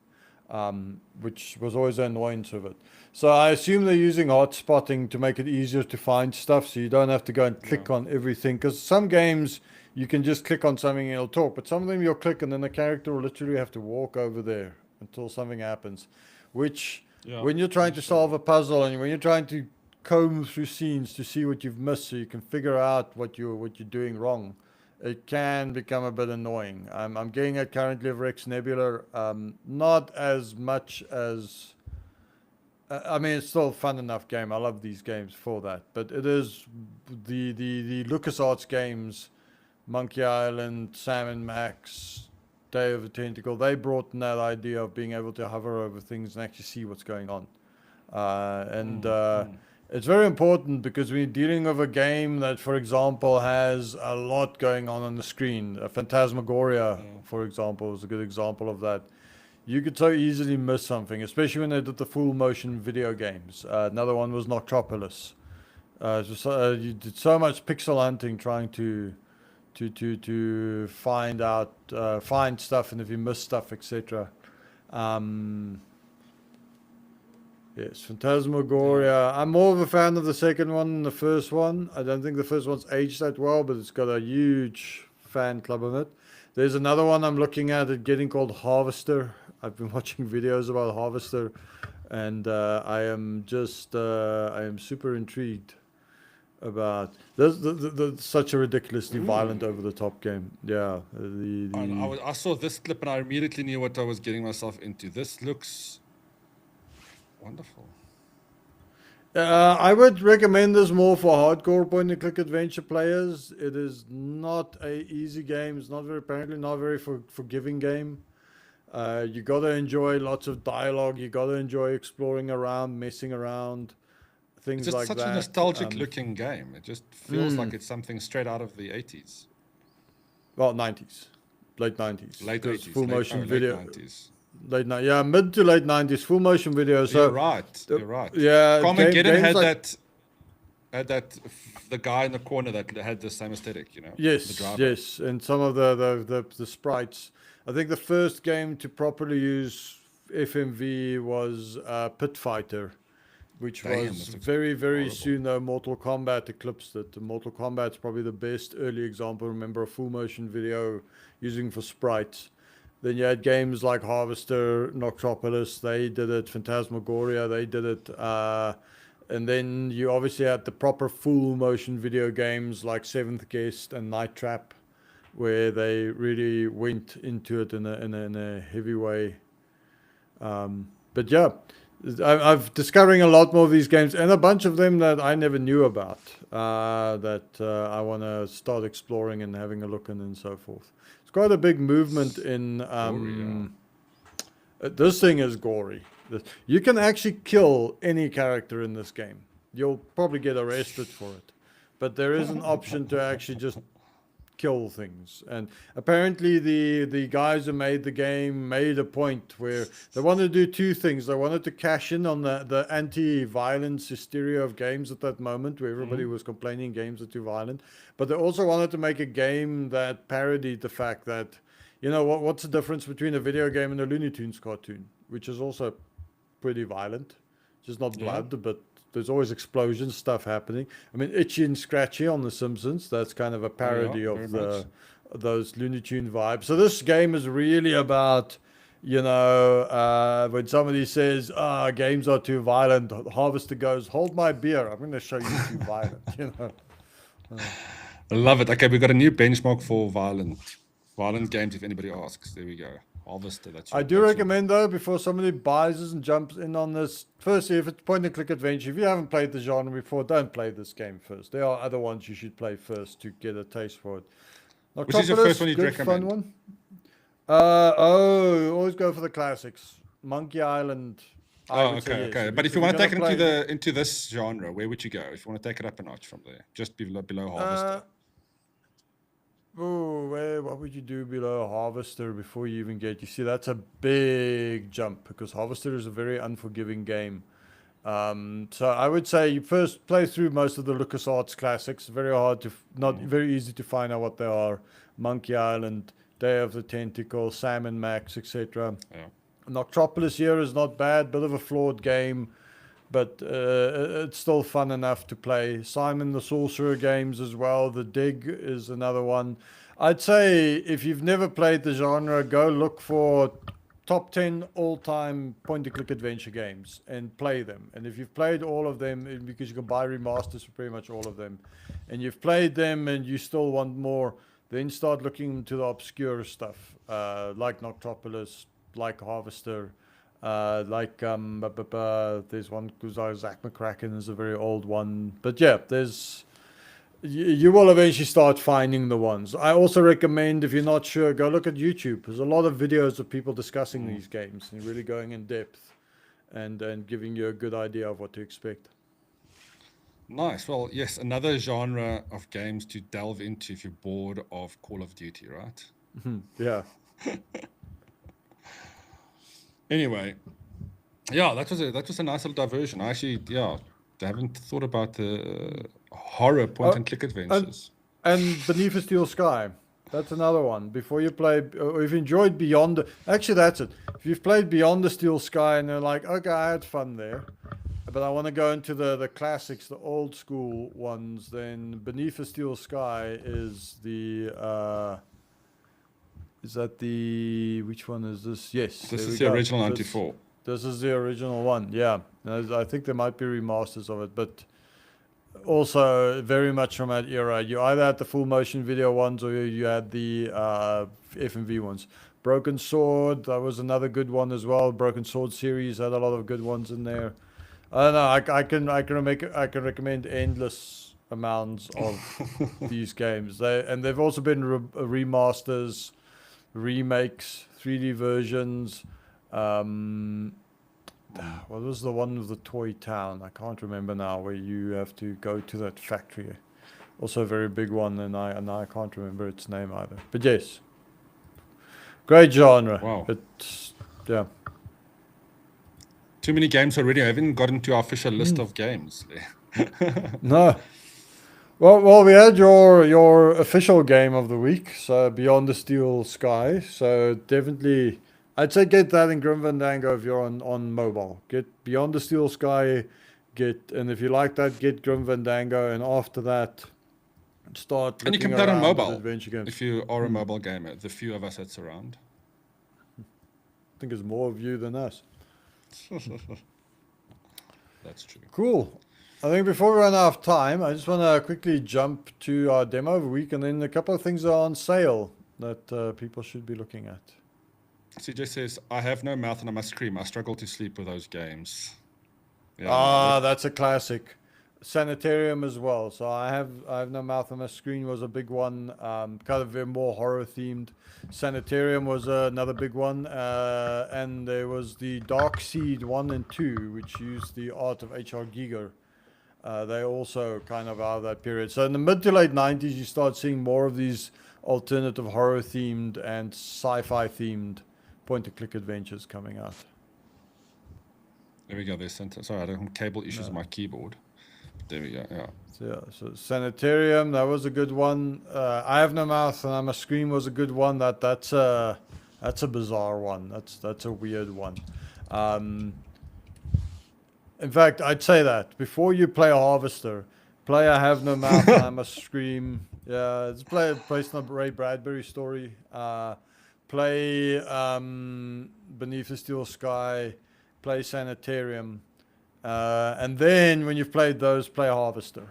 which was always an annoyance of it. So I assume they're using hotspotting to make it easier to find stuff, so you don't have to go and click on everything. Because some games you can just click on something and it'll talk, but some of them you'll click and then the character will literally have to walk over there until something happens, which when you're trying to solve a puzzle and when you're trying to comb through scenes to see what you've missed so you can figure out what you're doing wrong, it can become a bit annoying. I'm getting it currently of Rex Nebula, not as much as I mean, it's still a fun enough game. I love these games for that, but it is the LucasArts games, Monkey Island, Sam and Max, Day of the Tentacle, they brought in that idea of being able to hover over things and actually see what's going on. It's very important because when you're dealing with a game that, for example, has a lot going on the screen, Phantasmagoria, for example, is a good example of that. You could so easily miss something, especially when they did the full motion video games. Another one was Noctropolis. You did so much pixel hunting trying to find stuff, and if you miss stuff, etc. Yes, Phantasmagoria. I'm more of a fan of the second one than the first one. I don't think the first one's aged that well, but it's got a huge fan club of it. There's another one I'm looking at it getting called Harvester. I've been watching videos about Harvester, and I am super intrigued about such a ridiculously violent, over the top game. Yeah, I saw this clip and I immediately knew what I was getting myself into. This looks wonderful. I would recommend this more for hardcore point and click adventure players. It is not a easy game. It's apparently not a very forgiving game. You got to enjoy lots of dialogue. You got to enjoy exploring around, messing around. Things It's just like such that. a nostalgic looking game. It just feels like it's something straight out of the 80s. Well, 90s. Late 90s. Late 80s. Full motion video. Late 90s. Mid to late 90s. Full motion video. So, you're right. You're right. Yeah. Carmageddon had the guy in the corner that had the same aesthetic, you know? Yes, yes. And some of the sprites. I think the first game to properly use FMV was Pit Fighter, which was very, very soon, though, Mortal Kombat eclipsed it. Mortal Kombat's probably the best early example. Remember a full motion video using for sprites. Then you had games like Harvester, Noctropolis, they did it. Phantasmagoria, they did it. And then you obviously had the proper full motion video games like Seventh Guest and Night Trap, where they really went into it in a heavy way. But yeah, I'm discovering a lot more of these games, and a bunch of them that I never knew about, that I want to start exploring and having a look in and so forth. It's quite a big movement in... This thing is gory. You can actually kill any character in this game. You'll probably get arrested for it. But there is an option to actually just kill things. And apparently the guys who made the game made a point where they wanted to do two things. They wanted to cash in on the anti-violence hysteria of games at that moment, where everybody was complaining games are too violent, but they also wanted to make a game that parodied the fact that, you know, what's the difference between a video game and a Looney Tunes cartoon, which is also pretty violent, just not blood, but there's always explosions, stuff happening. I mean, Itchy and Scratchy on The Simpsons, that's kind of a parody of those Looney Tune vibes. So this game is really about, you know, when somebody says, games are too violent, Harvester goes, hold my beer, I'm going to show you too violent, you know. I love it. Okay, we've got a new benchmark for violent games, if anybody asks. There we go. Harvester, I do recommend, though, before somebody buys this and jumps in on this, firstly, if it's point-and-click adventure, if you haven't played the genre before, don't play this game first. There are other ones you should play first to get a taste for it. Which is your first one you'd recommend? Fun one. Always go for the classics. Monkey Island. Okay. But if you want to take it into this genre, where would you go? If you want to take it up a notch from there, just below Harvester. What would you do below Harvester before you even get? You see, that's a big jump because Harvester is a very unforgiving game. So I would say you first play through most of the LucasArts classics. Very hard to, not very easy to find out what they are. Monkey Island, Day of the Tentacle, Sam and Max, etc. Yeah. Noctropolis here is not bad, bit of a flawed game, but it's still fun enough to play. Simon the Sorcerer games as well. The Dig is another one. I'd say if you've never played the genre, go look for top 10 all-time point-and-click adventure games and play them. And if you've played all of them, because you can buy remasters for pretty much all of them, and you've played them and you still want more, then start looking into the obscure stuff, like Noctropolis, like Harvester, there's one because Zach McCracken is a very old one. But yeah, you will eventually start finding the ones. I also recommend, if you're not sure, go look at YouTube. There's a lot of videos of people discussing these games and really going in depth and giving you a good idea of what to expect. Nice. Well, yes, another genre of games to delve into if you're bored of Call of Duty, right? Yeah. Anyway, yeah, that was a nice little diversion. I actually, I haven't thought about the horror point-and-click adventures. And Beneath a Steel Sky, that's another one. Before you play, or if you enjoyed Beyond, actually that's it. If you've played Beyond the Steel Sky and they're like, okay, I had fun there, but I want to go into the classics, the old school ones, then Beneath a Steel Sky is the... Is that which one is this? Yes. This is the original 94. This is the original one, yeah. I think there might be remasters of it, but also very much from that era. You either had the full motion video ones or you had the FMV ones. Broken Sword, that was another good one as well. Broken Sword series had a lot of good ones in there. I don't know, I can recommend endless amounts of these games. They've also been remasters, remakes, 3D versions. What was the one with the toy town? I can't remember now, where you have to go to that factory. Also a very big one, and I can't remember its name either. But yes, great genre. Wow. Yeah. Too many games already. I haven't gotten to our official list of games. No. Well, we had your official game of the week, so Beyond the Steel Sky. So definitely, I'd say get that in Grim Fandango if you're on mobile. Get Beyond the Steel Sky, and if you like that, get Grim Fandango, and after that, start. And you can looking play it on around at mobile adventure games. if you are a mobile gamer. The few of us that's around. I think there's more of you than us. That's true. Cool. I think before we run out of time, I just want to quickly jump to our demo of the week, and then a couple of things are on sale that people should be looking at. CJ says, I have no mouth and I must scream. I struggle to sleep with those games. Yeah, that's a classic. Sanitarium as well. So I have no mouth and my screen was a big one. Kind of a more horror themed. Sanitarium was another big one. And there was the Dark Seed 1 and 2, which used the art of H.R. Giger. They also kind of out of that period. So in the mid to late 90s, you start seeing more of these alternative horror themed and sci-fi themed point-and-click adventures coming out. There we go. There's sorry, I had some cable issues with my keyboard. There we go. Yeah. So Sanitarium, that was a good one. I Have No Mouth and I'm a Scream was a good one. That's a bizarre one. That's a weird one. In fact, I'd say that before you play a Harvester, play I Have No Mouth and I Must Scream. Yeah, it's based on a Ray Bradbury story. Play Beneath the Steel Sky. Play Sanitarium. And then when you've played those, play Harvester.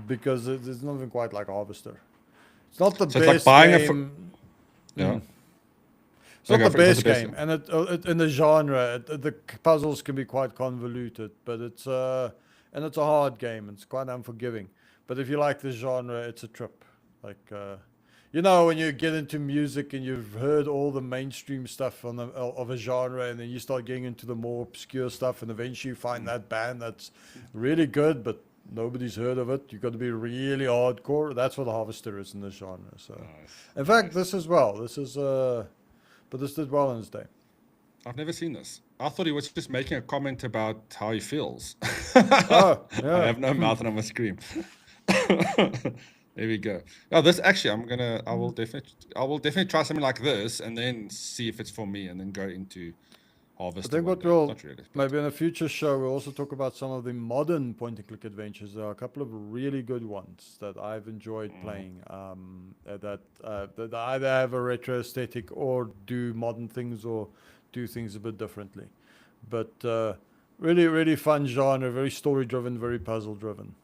Because there's nothing quite like Harvester. It's not the best it's like buying game. Yeah. It's not the best game, and in the genre, the puzzles can be quite convoluted, but it's a hard game. It's quite unforgiving. But if you like the genre, it's a trip. Like when you get into music and you've heard all the mainstream stuff of a genre, and then you start getting into the more obscure stuff, and eventually you find that band that's really good, but nobody's heard of it. You've got to be really hardcore. That's what the Harvester is in this genre. So, in fact, this as well. But this did well in its day. I've never seen this. I thought he was just making a comment about how he feels. Oh, yeah. I have no mouth and I must scream. There we go. Oh, this actually, I will definitely try something like this and then see if it's for me, and then go into Harvest. I think maybe in a future show we'll also talk about some of the modern point-and-click adventures. There are a couple of really good ones that I've enjoyed playing. That either have a retro aesthetic or do modern things or do things a bit differently. But really, really fun genre. Very story-driven, very puzzle-driven.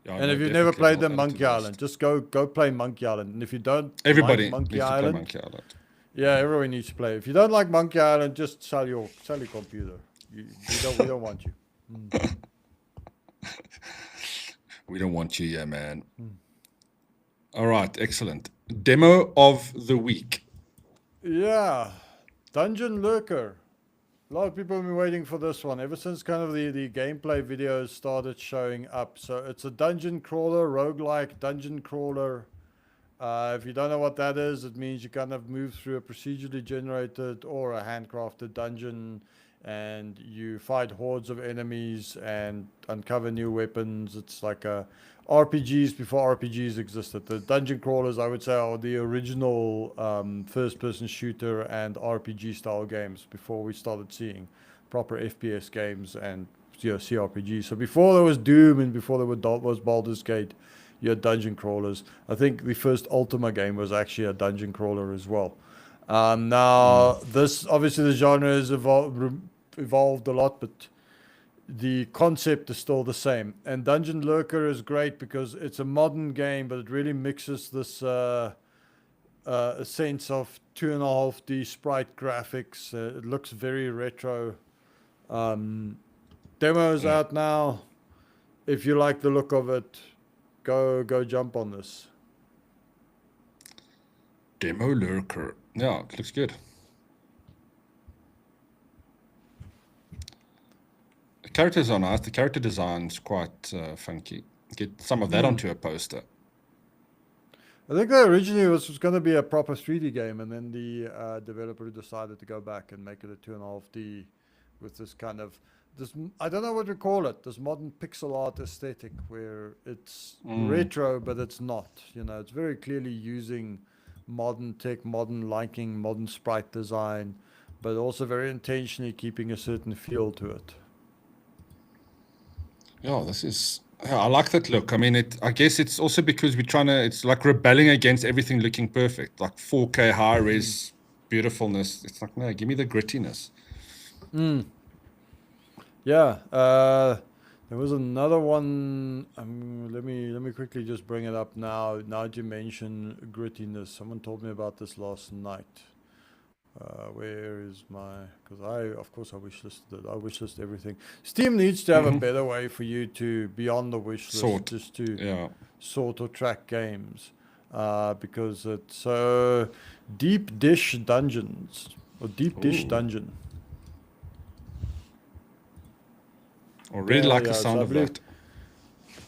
Yeah, and if you've never played the Monkey Island, just go play Monkey Island. And if you don't, everybody like Monkey Island, needs to play Monkey Island. Yeah, everyone needs to play. If you don't like Monkey Island, just sell your computer. We don't want you. We don't want you, yeah, man. All right, excellent. Demo of the week. Yeah, Dungeon Lurker. A lot of people have been waiting for this one ever since kind of the gameplay videos started showing up. So it's a dungeon crawler, roguelike dungeon crawler. If you don't know what that is, it means you kind of move through a procedurally generated or a handcrafted dungeon, and you fight hordes of enemies and uncover new weapons. It's like RPGs before RPGs existed. The dungeon crawlers, I would say, are the original first-person shooter and RPG style games before we started seeing proper FPS games and CRPGs. So before there was Doom and before there was Baldur's Gate, you had dungeon crawlers. I think the first Ultima game was actually a dungeon crawler as well. This obviously the genre has evolved a lot, but the concept is still the same. And Dungeon Lurker is great because it's a modern game, but it really mixes this a sense of 2.5D sprite graphics. It looks very retro. Demo's out now. If you like the look of it, go jump on this. Demo Lurker. Yeah, it looks good. The characters are nice. The character design's quite funky. Get some of that onto a poster. I think that originally was going to be a proper 3D game, and then the developer decided to go back and make it a 2.5D with this kind of I don't know what to call it, this modern pixel art aesthetic where it's retro, but it's not. It's very clearly using modern tech, modern lighting, modern sprite design, but also very intentionally keeping a certain feel to it. Yeah, I like that look. I mean, I guess it's also because it's like rebelling against everything looking perfect, like 4K high res beautifulness. It's like, no, give me the grittiness. Yeah, there was another one. Let me quickly just bring it up now. Now that you mention grittiness, someone told me about this last night. Where is because I wishlisted it. I wishlist everything. Steam needs to have a better way for you to be on the wish list, just to sort or track games. Because it's Deep Dish Dungeons or Deep Dish Dungeon. I really like the so sound I of believe- that.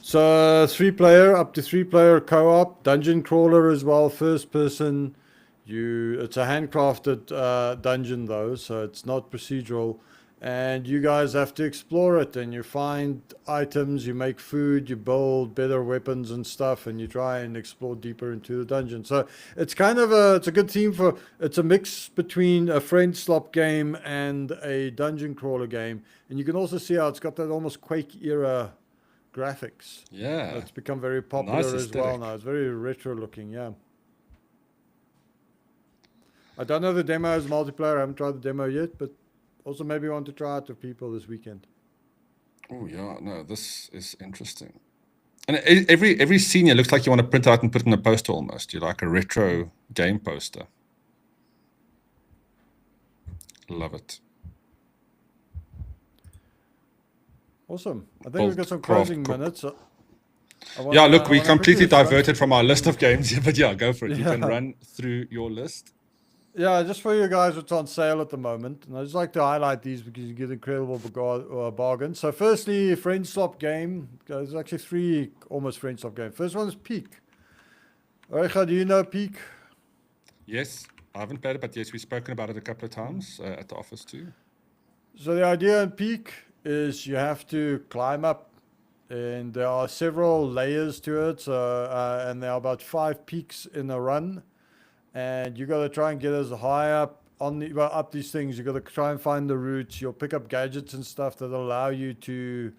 So 3-player, up to 3-player co-op, dungeon crawler as well, first person. It's a handcrafted dungeon though, so it's not procedural. And you guys have to explore it, and you find items, you make food, you build better weapons and stuff, and you try and explore deeper into the dungeon. So it's kind of it's a good theme for, it's a mix between a friend slop game and a dungeon crawler game. And you can also see how it's got that almost Quake era graphics. Yeah. It's become very popular Nice as well aesthetic. now. It's very retro looking, yeah. I don't know the demo is multiplayer. I haven't tried the demo yet, but also maybe want to try it with people this weekend. Oh yeah, no, this is interesting. And every senior looks like you want to print out and put in a poster almost. You're like a retro game poster. Love it. Awesome. I think we've got some Craft closing cook. minutes. Yeah, look, we completely diverted from our list of games here, but yeah, go for it. You can Yeah. run through your list. Yeah, just for you guys, it's on sale at the moment. And I just like to highlight these because you get incredible bargains. So firstly, Friend Swap game. There's actually 3 almost Friend Swap games. First one is Peak. Oreja, do you know Peak? Yes, I haven't played it, but yes, we've spoken about it a couple of times at the office too. So the idea in Peak is you have to climb up, and there are several layers to it. And there are about 5 peaks in a run, and you got to try and get as high up up these things. You got to try and find the routes. You'll pick up gadgets and stuff that allow you to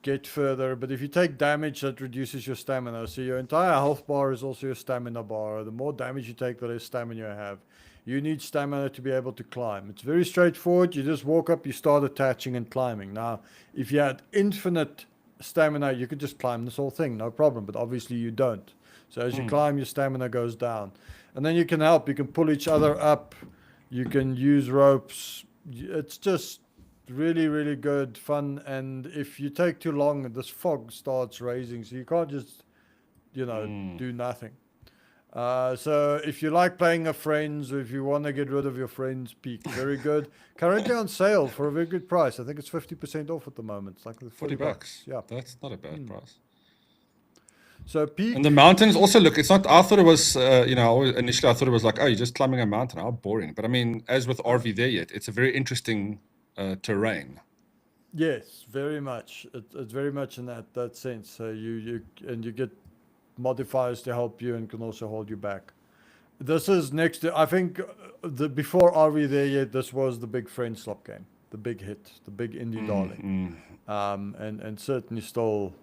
get further. But if you take damage, that reduces your stamina. So your entire health bar is also your stamina bar. The more damage you take, the less stamina you have. You need stamina to be able to climb. It's very straightforward. You just walk up, you start attaching and climbing. Now, if you had infinite stamina, you could just climb this whole thing, no problem. But obviously you don't. So as you climb, your stamina goes down. And then you can help. You can pull each other up. You can use ropes. It's just really, really good fun. And if you take too long, this fog starts raising. So you can't just, do nothing. So if you like playing with friends, or if you want to get rid of your friends, Peak, very good. Currently on sale for a very good price. I think it's 50% off at the moment. It's like $40. Yeah. That's not a bad price. So Peak. And the mountains also look, it's not, I thought it was, initially I thought it was like, oh, you're just climbing a mountain. How boring. But I mean, as with RV there yet, it's a very interesting terrain. Yes, very much. It's very much in that sense. So you get modifiers to help you and can also hold you back. This is next to, I think, before RV there yet, this was the big friend slop game, the big hit, the big indie darling. And certainly still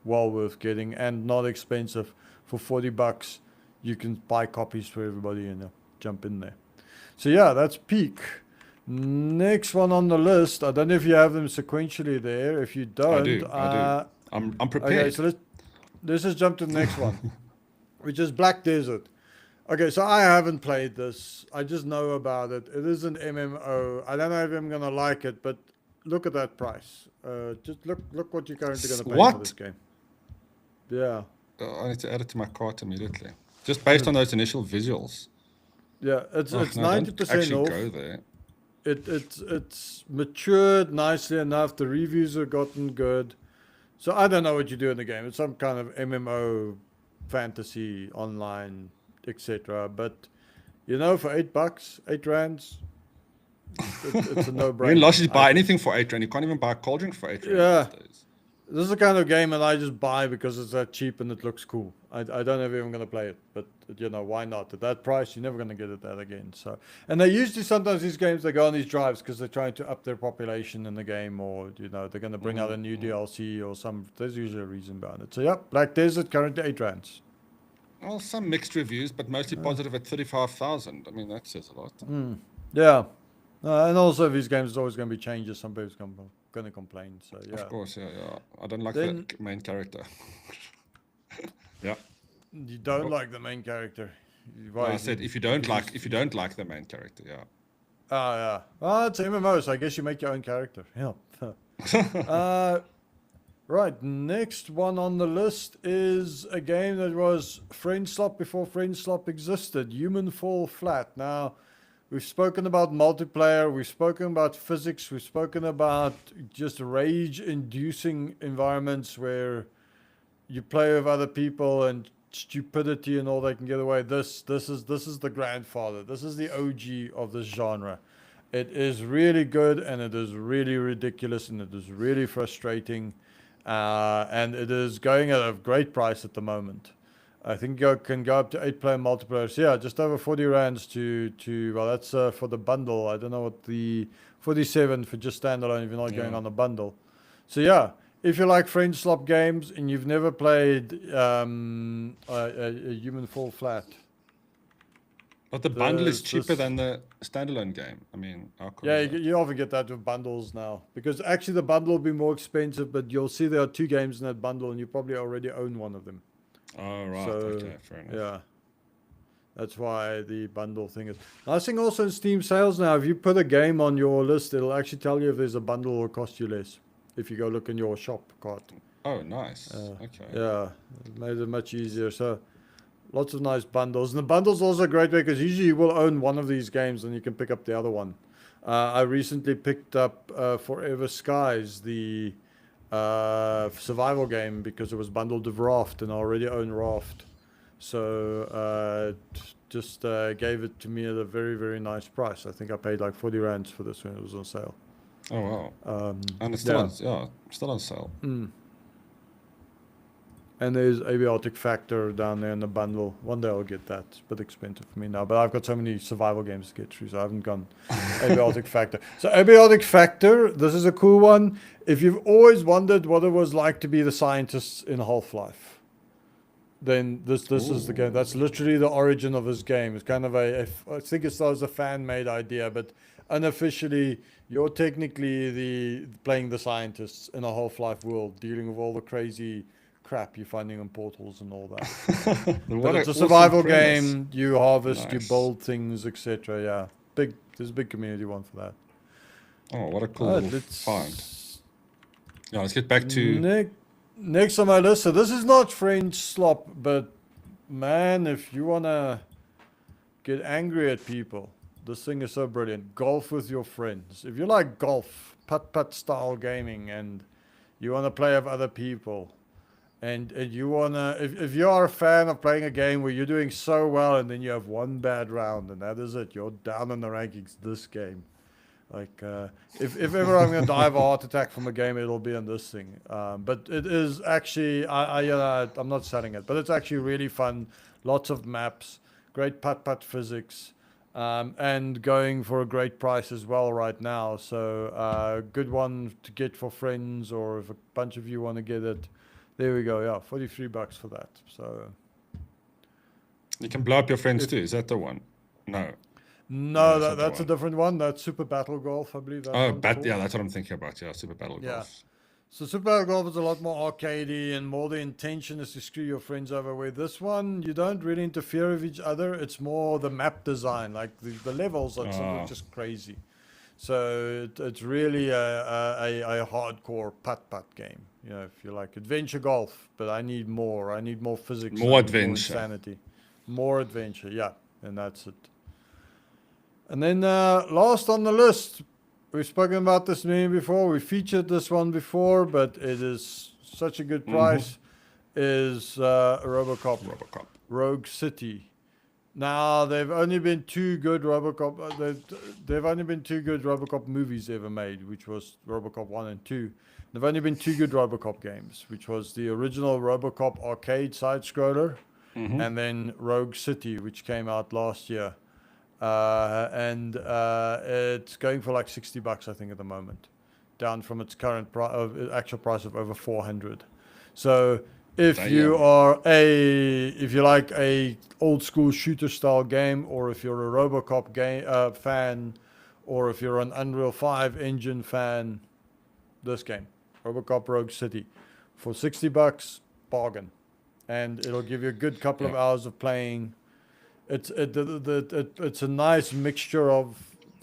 well worth getting and not expensive. For $40, you can buy copies for everybody and jump in there. So yeah, that's Peak. Next one on the list. I don't know if you have them sequentially there. If you don't, I do. I'm prepared. Okay, so let's just jump to the next one, which is Black Desert. Okay, so I haven't played this. I just know about it. It is an MMO. I don't know if I'm gonna like it, but look at that price. Just look what you're currently gonna pay for this game. Yeah. I need to add it to my cart immediately. Just based on those initial visuals. Yeah, it's 90% actually off. Go there. It's matured nicely enough. The reviews have gotten good. So I don't know what you do in the game. It's some kind of MMO, fantasy, online, etc. But for $8, 8 rands, it's a no-brainer. In Losh, you buy anything for 8 rand. You can't even buy a cold drink for 8 rand. Yeah. These days. This is the kind of game that I just buy because it's that cheap and it looks cool. I don't know if I'm going to play it, but why not? At that price, you're never going to get it that again. So, and they usually sometimes these games they go on these drives because they're trying to up their population in the game, or they're going to bring out a new DLC or some. There's usually a reason behind it. So yeah, Black Desert currently 8 rands. Well, some mixed reviews, but mostly positive at 35,000. I mean, that says a lot. Yeah, and also these games, there's always going to be changes. Some people's going to complain. So yeah. Of course, yeah. I don't like the main character. Yeah. You don't like the main character. No, I said if you don't like the main character, yeah. Oh yeah. Well, it's MMO, so I guess you make your own character. Yeah. Right. Next one on the list is a game that was Friend Slop before Friend Slop existed. Human Fall Flat. Now, We've spoken about multiplayer. We've spoken about physics. We've spoken about just rage-inducing environments where you play with other people and stupidity and all they can get away. This is the grandfather. This is the OG of this genre. It is really good and it is really ridiculous and it is really frustrating, and it is going at a great price at the moment. I think you can go up to 8-player multiplayer. So yeah, just over 40 rands to well, that's for the bundle. I don't know what the 47 for just standalone if you're not going on the bundle. So yeah, if you like French slop games and you've never played a Human Fall Flat. But the bundle is cheaper than the standalone game. I mean, how come yeah, you often get that with bundles now. Because actually the bundle will be more expensive, but you'll see there are 2 games in that bundle and you probably already own one of them. Oh, right. So, okay, fair enough. yeah. That's why the bundle thing is. Nice thing also in Steam sales now, if you put a game on your list, it'll actually tell you if there's a bundle or cost you less. If you go look in your shop cart. Oh, nice. Okay. Yeah, it made it much easier. So lots of nice bundles. And the bundle's also a great way because usually you will own one of these games and you can pick up the other one. I recently picked up Forever Skies, the survival game, because it was bundled with Raft and I already own Raft. So just gave it to me at a very, very nice price. I think I paid like 40 rands for this when it was on sale. Oh, wow. And it's still, still on sale. And there's Abiotic Factor down there in the bundle. One day I'll get that. It's a bit expensive for me now, but I've got so many survival games to get through, so I haven't gone Abiotic Factor. So Abiotic Factor, this is a cool one. If you've always wondered what it was like to be the scientists in Half-Life, then this is the game. That's literally the origin of this game. It's kind of I think it was a fan-made idea, but unofficially, you're technically playing the scientists in a Half-Life world, dealing with all the crazy crap you're finding in portals and all that. But it's a survival game. You harvest, you build things, etc. Yeah, there's a big community one for that. Oh, what a cool find. Yeah, let's get back to next on my list. So this is not French slop, but man, if you wanna get angry at people, this thing is so brilliant. Golf with your friends. If you like golf, putt-putt style gaming, and you want to play with other people, and you want to, if you are a fan of playing a game where you're doing so well and then you have one bad round and that is it, you're down in the rankings, this game. Like, if ever I'm going to die of a heart attack from a game, it'll be in this thing. But it is actually, I'm not selling it, but it's actually really fun. Lots of maps, great putt-putt physics. And going for a great price as well right now. So good one to get for friends, or if a bunch of you want to get it. There we go. Yeah, $43 for that. So you can blow up your friends too. Is that the one? No, that's a different one. That's Super Battle Golf, I believe. Yeah, that's what I'm thinking about. Yeah, Super Battle Golf. So Super Battle Golf is a lot more arcadey, and more the intention is to screw your friends over. Where this one, you don't really interfere with each other. It's more the map design, like the levels are just crazy. So it's really a hardcore putt-putt game. You know, if you like adventure golf, but I need more. I need more physics. More adventure. More insanity. More adventure, yeah. And that's it. And then last on the list, we've spoken about this name before. We featured this one before, but it is such a good price. Is RoboCop Rogue City. Now they've only been 2 good RoboCop. They've only been 2 good RoboCop movies ever made, which was RoboCop 1 and 2. There've only been 2 good RoboCop games, which was the original RoboCop arcade side scroller, and then Rogue City, which came out last year. And it's going for like $60, I think, at the moment, down from its current actual price of over 400. So if you are if you like a old school shooter style game, or if you're a RoboCop game fan, or if you're an Unreal 5 engine fan, this game, RoboCop Rogue City, for $60, bargain, and it'll give you a good couple of hours of playing. It's a nice mixture of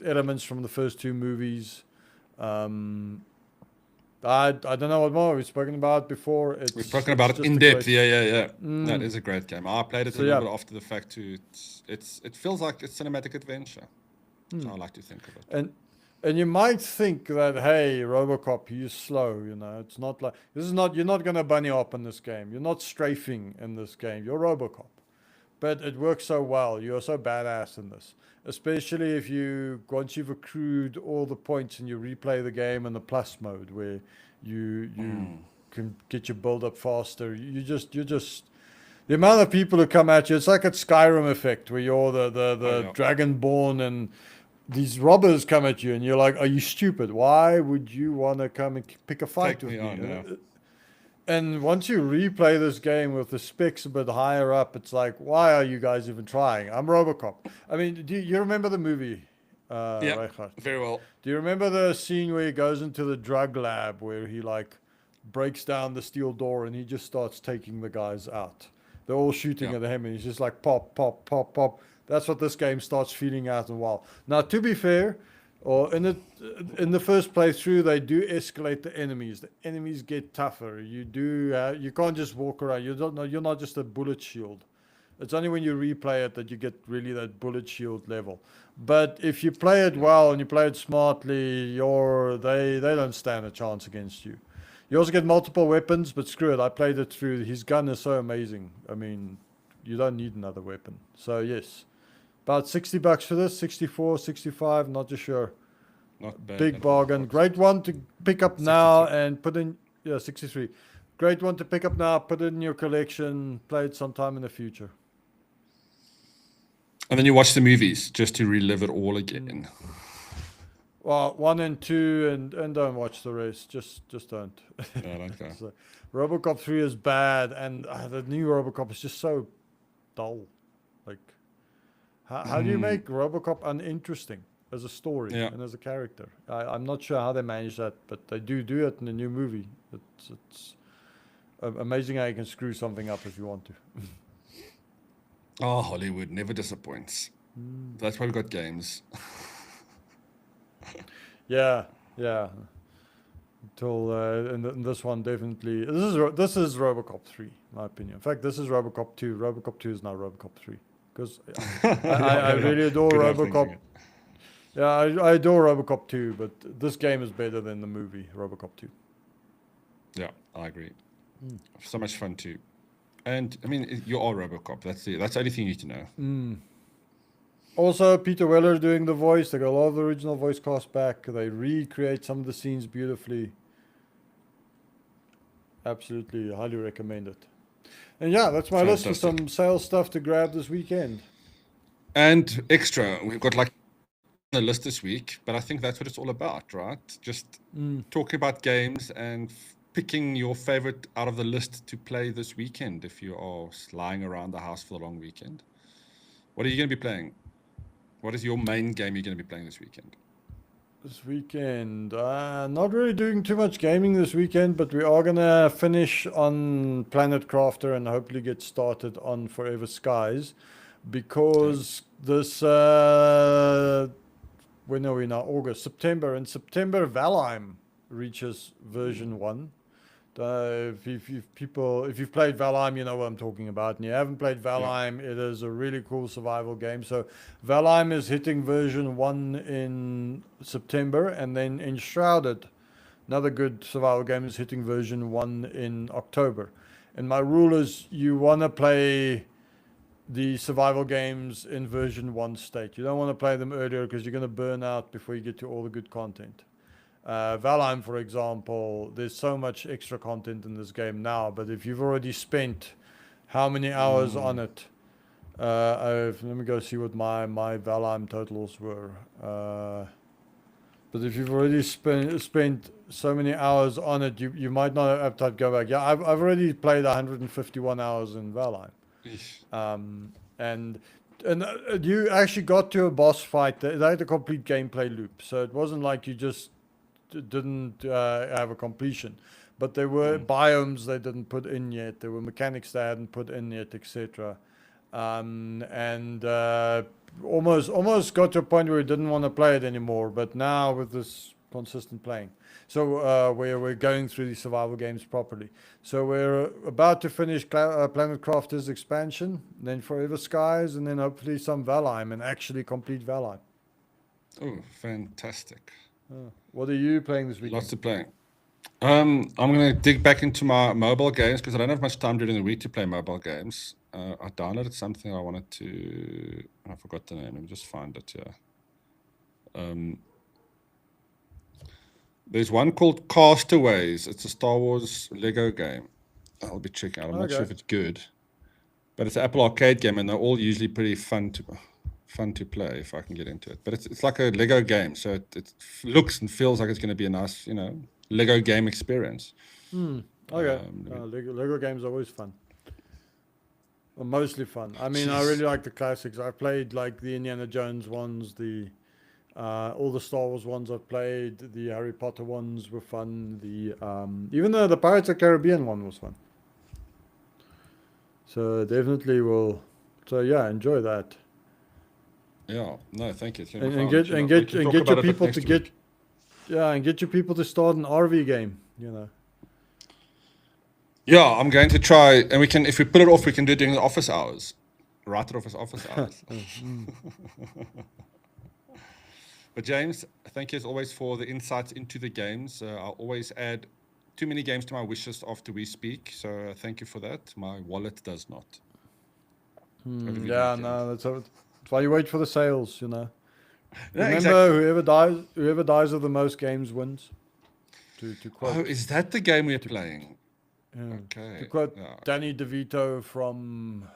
elements from the first 2 movies. I don't know what more we've spoken about before. We've spoken about it in depth. Yeah. That is a great game. I played it a little bit after the fact too. It feels like a cinematic adventure. So I like to think of it. And you might think that, hey, RoboCop, you're slow, you know. It's not like you're not gonna bunny hop in this game. You're not strafing in this game. You're RoboCop. But it works so well. You're so badass in this. Especially if once you've accrued all the points and you replay the game in the plus mode where you can get your build up faster. You're just the amount of people who come at you, it's like a Skyrim effect where you're the Dragonborn and these robbers come at you and you're like, are you stupid? Why would you want to come and pick a fight with me? And once you replay this game with the specs a bit higher up, it's like, why are you guys even trying? I'm RoboCop. I mean, do you remember the movie? Yeah, very well. Do you remember the scene where he goes into the drug lab where he like breaks down the steel door and he just starts taking the guys out? They're all shooting at him and he's just like pop, pop, pop, pop. That's what this game starts feeling out in a while. Now, to be fair, in the first playthrough, they do escalate the enemies. The enemies get tougher. You can't just walk around. You're not just a bullet shield. It's only when you replay it that you get really that bullet shield level. But if you play it well and you play it smartly, they don't stand a chance against you. You also get multiple weapons, but screw it. I played it through. His gun is so amazing. I mean, you don't need another weapon. So yes, about $60 for this, 64, 65, not too sure. Not bad. Big bargain. Great one to pick up now and put in, 63. Great one to pick up now, put it in your collection, play it sometime in the future. And then you watch the movies just to relive it all again. Well, 1 and 2 and don't watch the rest. Just don't. Yeah, okay. So, RoboCop 3 is bad and the new RoboCop is just so dull. Like, how do you make RoboCop uninteresting as a story and as a character? I'm not sure how they manage that, but they do it in the new movie. It's amazing how you can screw something up if you want to. Oh, Hollywood never disappoints. That's why we got games. Yeah. Until and this one definitely this is RoboCop 3, in my opinion. In fact, this is RoboCop 2. RoboCop 2 is now RoboCop 3 because I really adore RoboCop. Yeah, I adore RoboCop 2, but this game is better than the movie RoboCop 2. Yeah, I agree. So much fun too. And I mean, you are RoboCop. That's the only thing you need to know. Also, Peter Weller doing the voice. They got a lot of the original voice cast back. They recreate some of the scenes beautifully. Absolutely, highly recommend it. And yeah, that's my list with some sales stuff to grab this weekend. And extra, we've got like a list this week, but I think that's what it's all about, right? Just talking about games and picking your favorite out of the list to play this weekend if you are lying around the house for the long weekend. What are you going to be playing? What is your main game you're going to be playing this weekend? This weekend, not really doing too much gaming this weekend, but we are going to finish on Planet Crafter and hopefully get started on Forever Skies because this, when are we now? August, September. In September, Valheim reaches version 1. If you've played Valheim, you know what I'm talking about. And you haven't played Valheim, it is a really cool survival game. So Valheim is hitting version 1 in September, and then Enshrouded, another good survival game, is hitting version 1 in October. And my rule is you want to play the survival games in version 1 state. You don't want to play them earlier because you're going to burn out before you get to all the good content. Valheim, for example, there's so much extra content in this game now, but if you've already spent how many hours on it, let me go see what my Valheim totals were. But if you've already spent so many hours on it, you might not have time to go back. Yeah, I've already played 151 hours in Valheim. And you actually got to a boss fight. They had a complete gameplay loop, so it wasn't like you just didn't have a completion, but there were biomes they didn't put in yet, there were mechanics they hadn't put in yet, etc. And almost got to a point where we didn't want to play it anymore, but now with this consistent playing, so we're going through the survival games properly. So we're about to finish Planet Crafter's expansion, then Forever Skies, and then hopefully some Valheim, and actually complete Valheim. Oh, fantastic. What are you playing this weekend? Lots of playing. I'm going to dig back into my mobile games because I don't have much time during the week to play mobile games. I downloaded something I wanted to... I forgot the name. Let me just find it here. There's one called Castaways. It's a Star Wars Lego game. I'll be checking out. I'm not sure if it's good. But it's an Apple Arcade game, and they're all usually pretty fun to play if I can get into it. But it's like a Lego game, so it looks and feels like it's going to be a nice, Lego game experience. Lego games are always fun. Or mostly fun. I mean, I really like the classics. I played like the Indiana Jones ones, all the Star Wars ones I've played. The Harry Potter ones were fun. Even the Pirates of the Caribbean one was fun. So definitely will. So yeah, enjoy that. Yeah, no, thank you. And get your people to get. Yeah, and get your people to start an RV game. Yeah, I'm going to try, and we can, if we put it off, we can do it during the office hours. Write it off as office hours. But James, thank you as always for the insights into the games. I'll always add too many games to my wish list after we speak. So thank you for that. My wallet does not. That's why you wait for the sales. Yeah, Remember, exactly. whoever dies of the most games wins. To quote. Oh, is that the game we're playing? Yeah. Okay. To quote Danny DeVito from,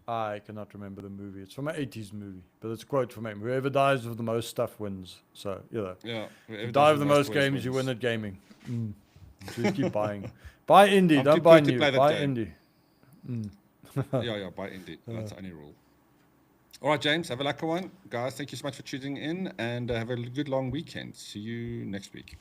I cannot remember the movie. It's from an 80s movie, but it's a quote from him. Whoever dies with the most stuff wins. So, Yeah. If you die with the most games, you win at gaming. So you keep buying. Buy indie, don't buy new. Buy indie. Yeah, buy indie. That's the only rule. All right, James, have a lucky one. Guys, thank you so much for tuning in, and have a good long weekend. See you next week.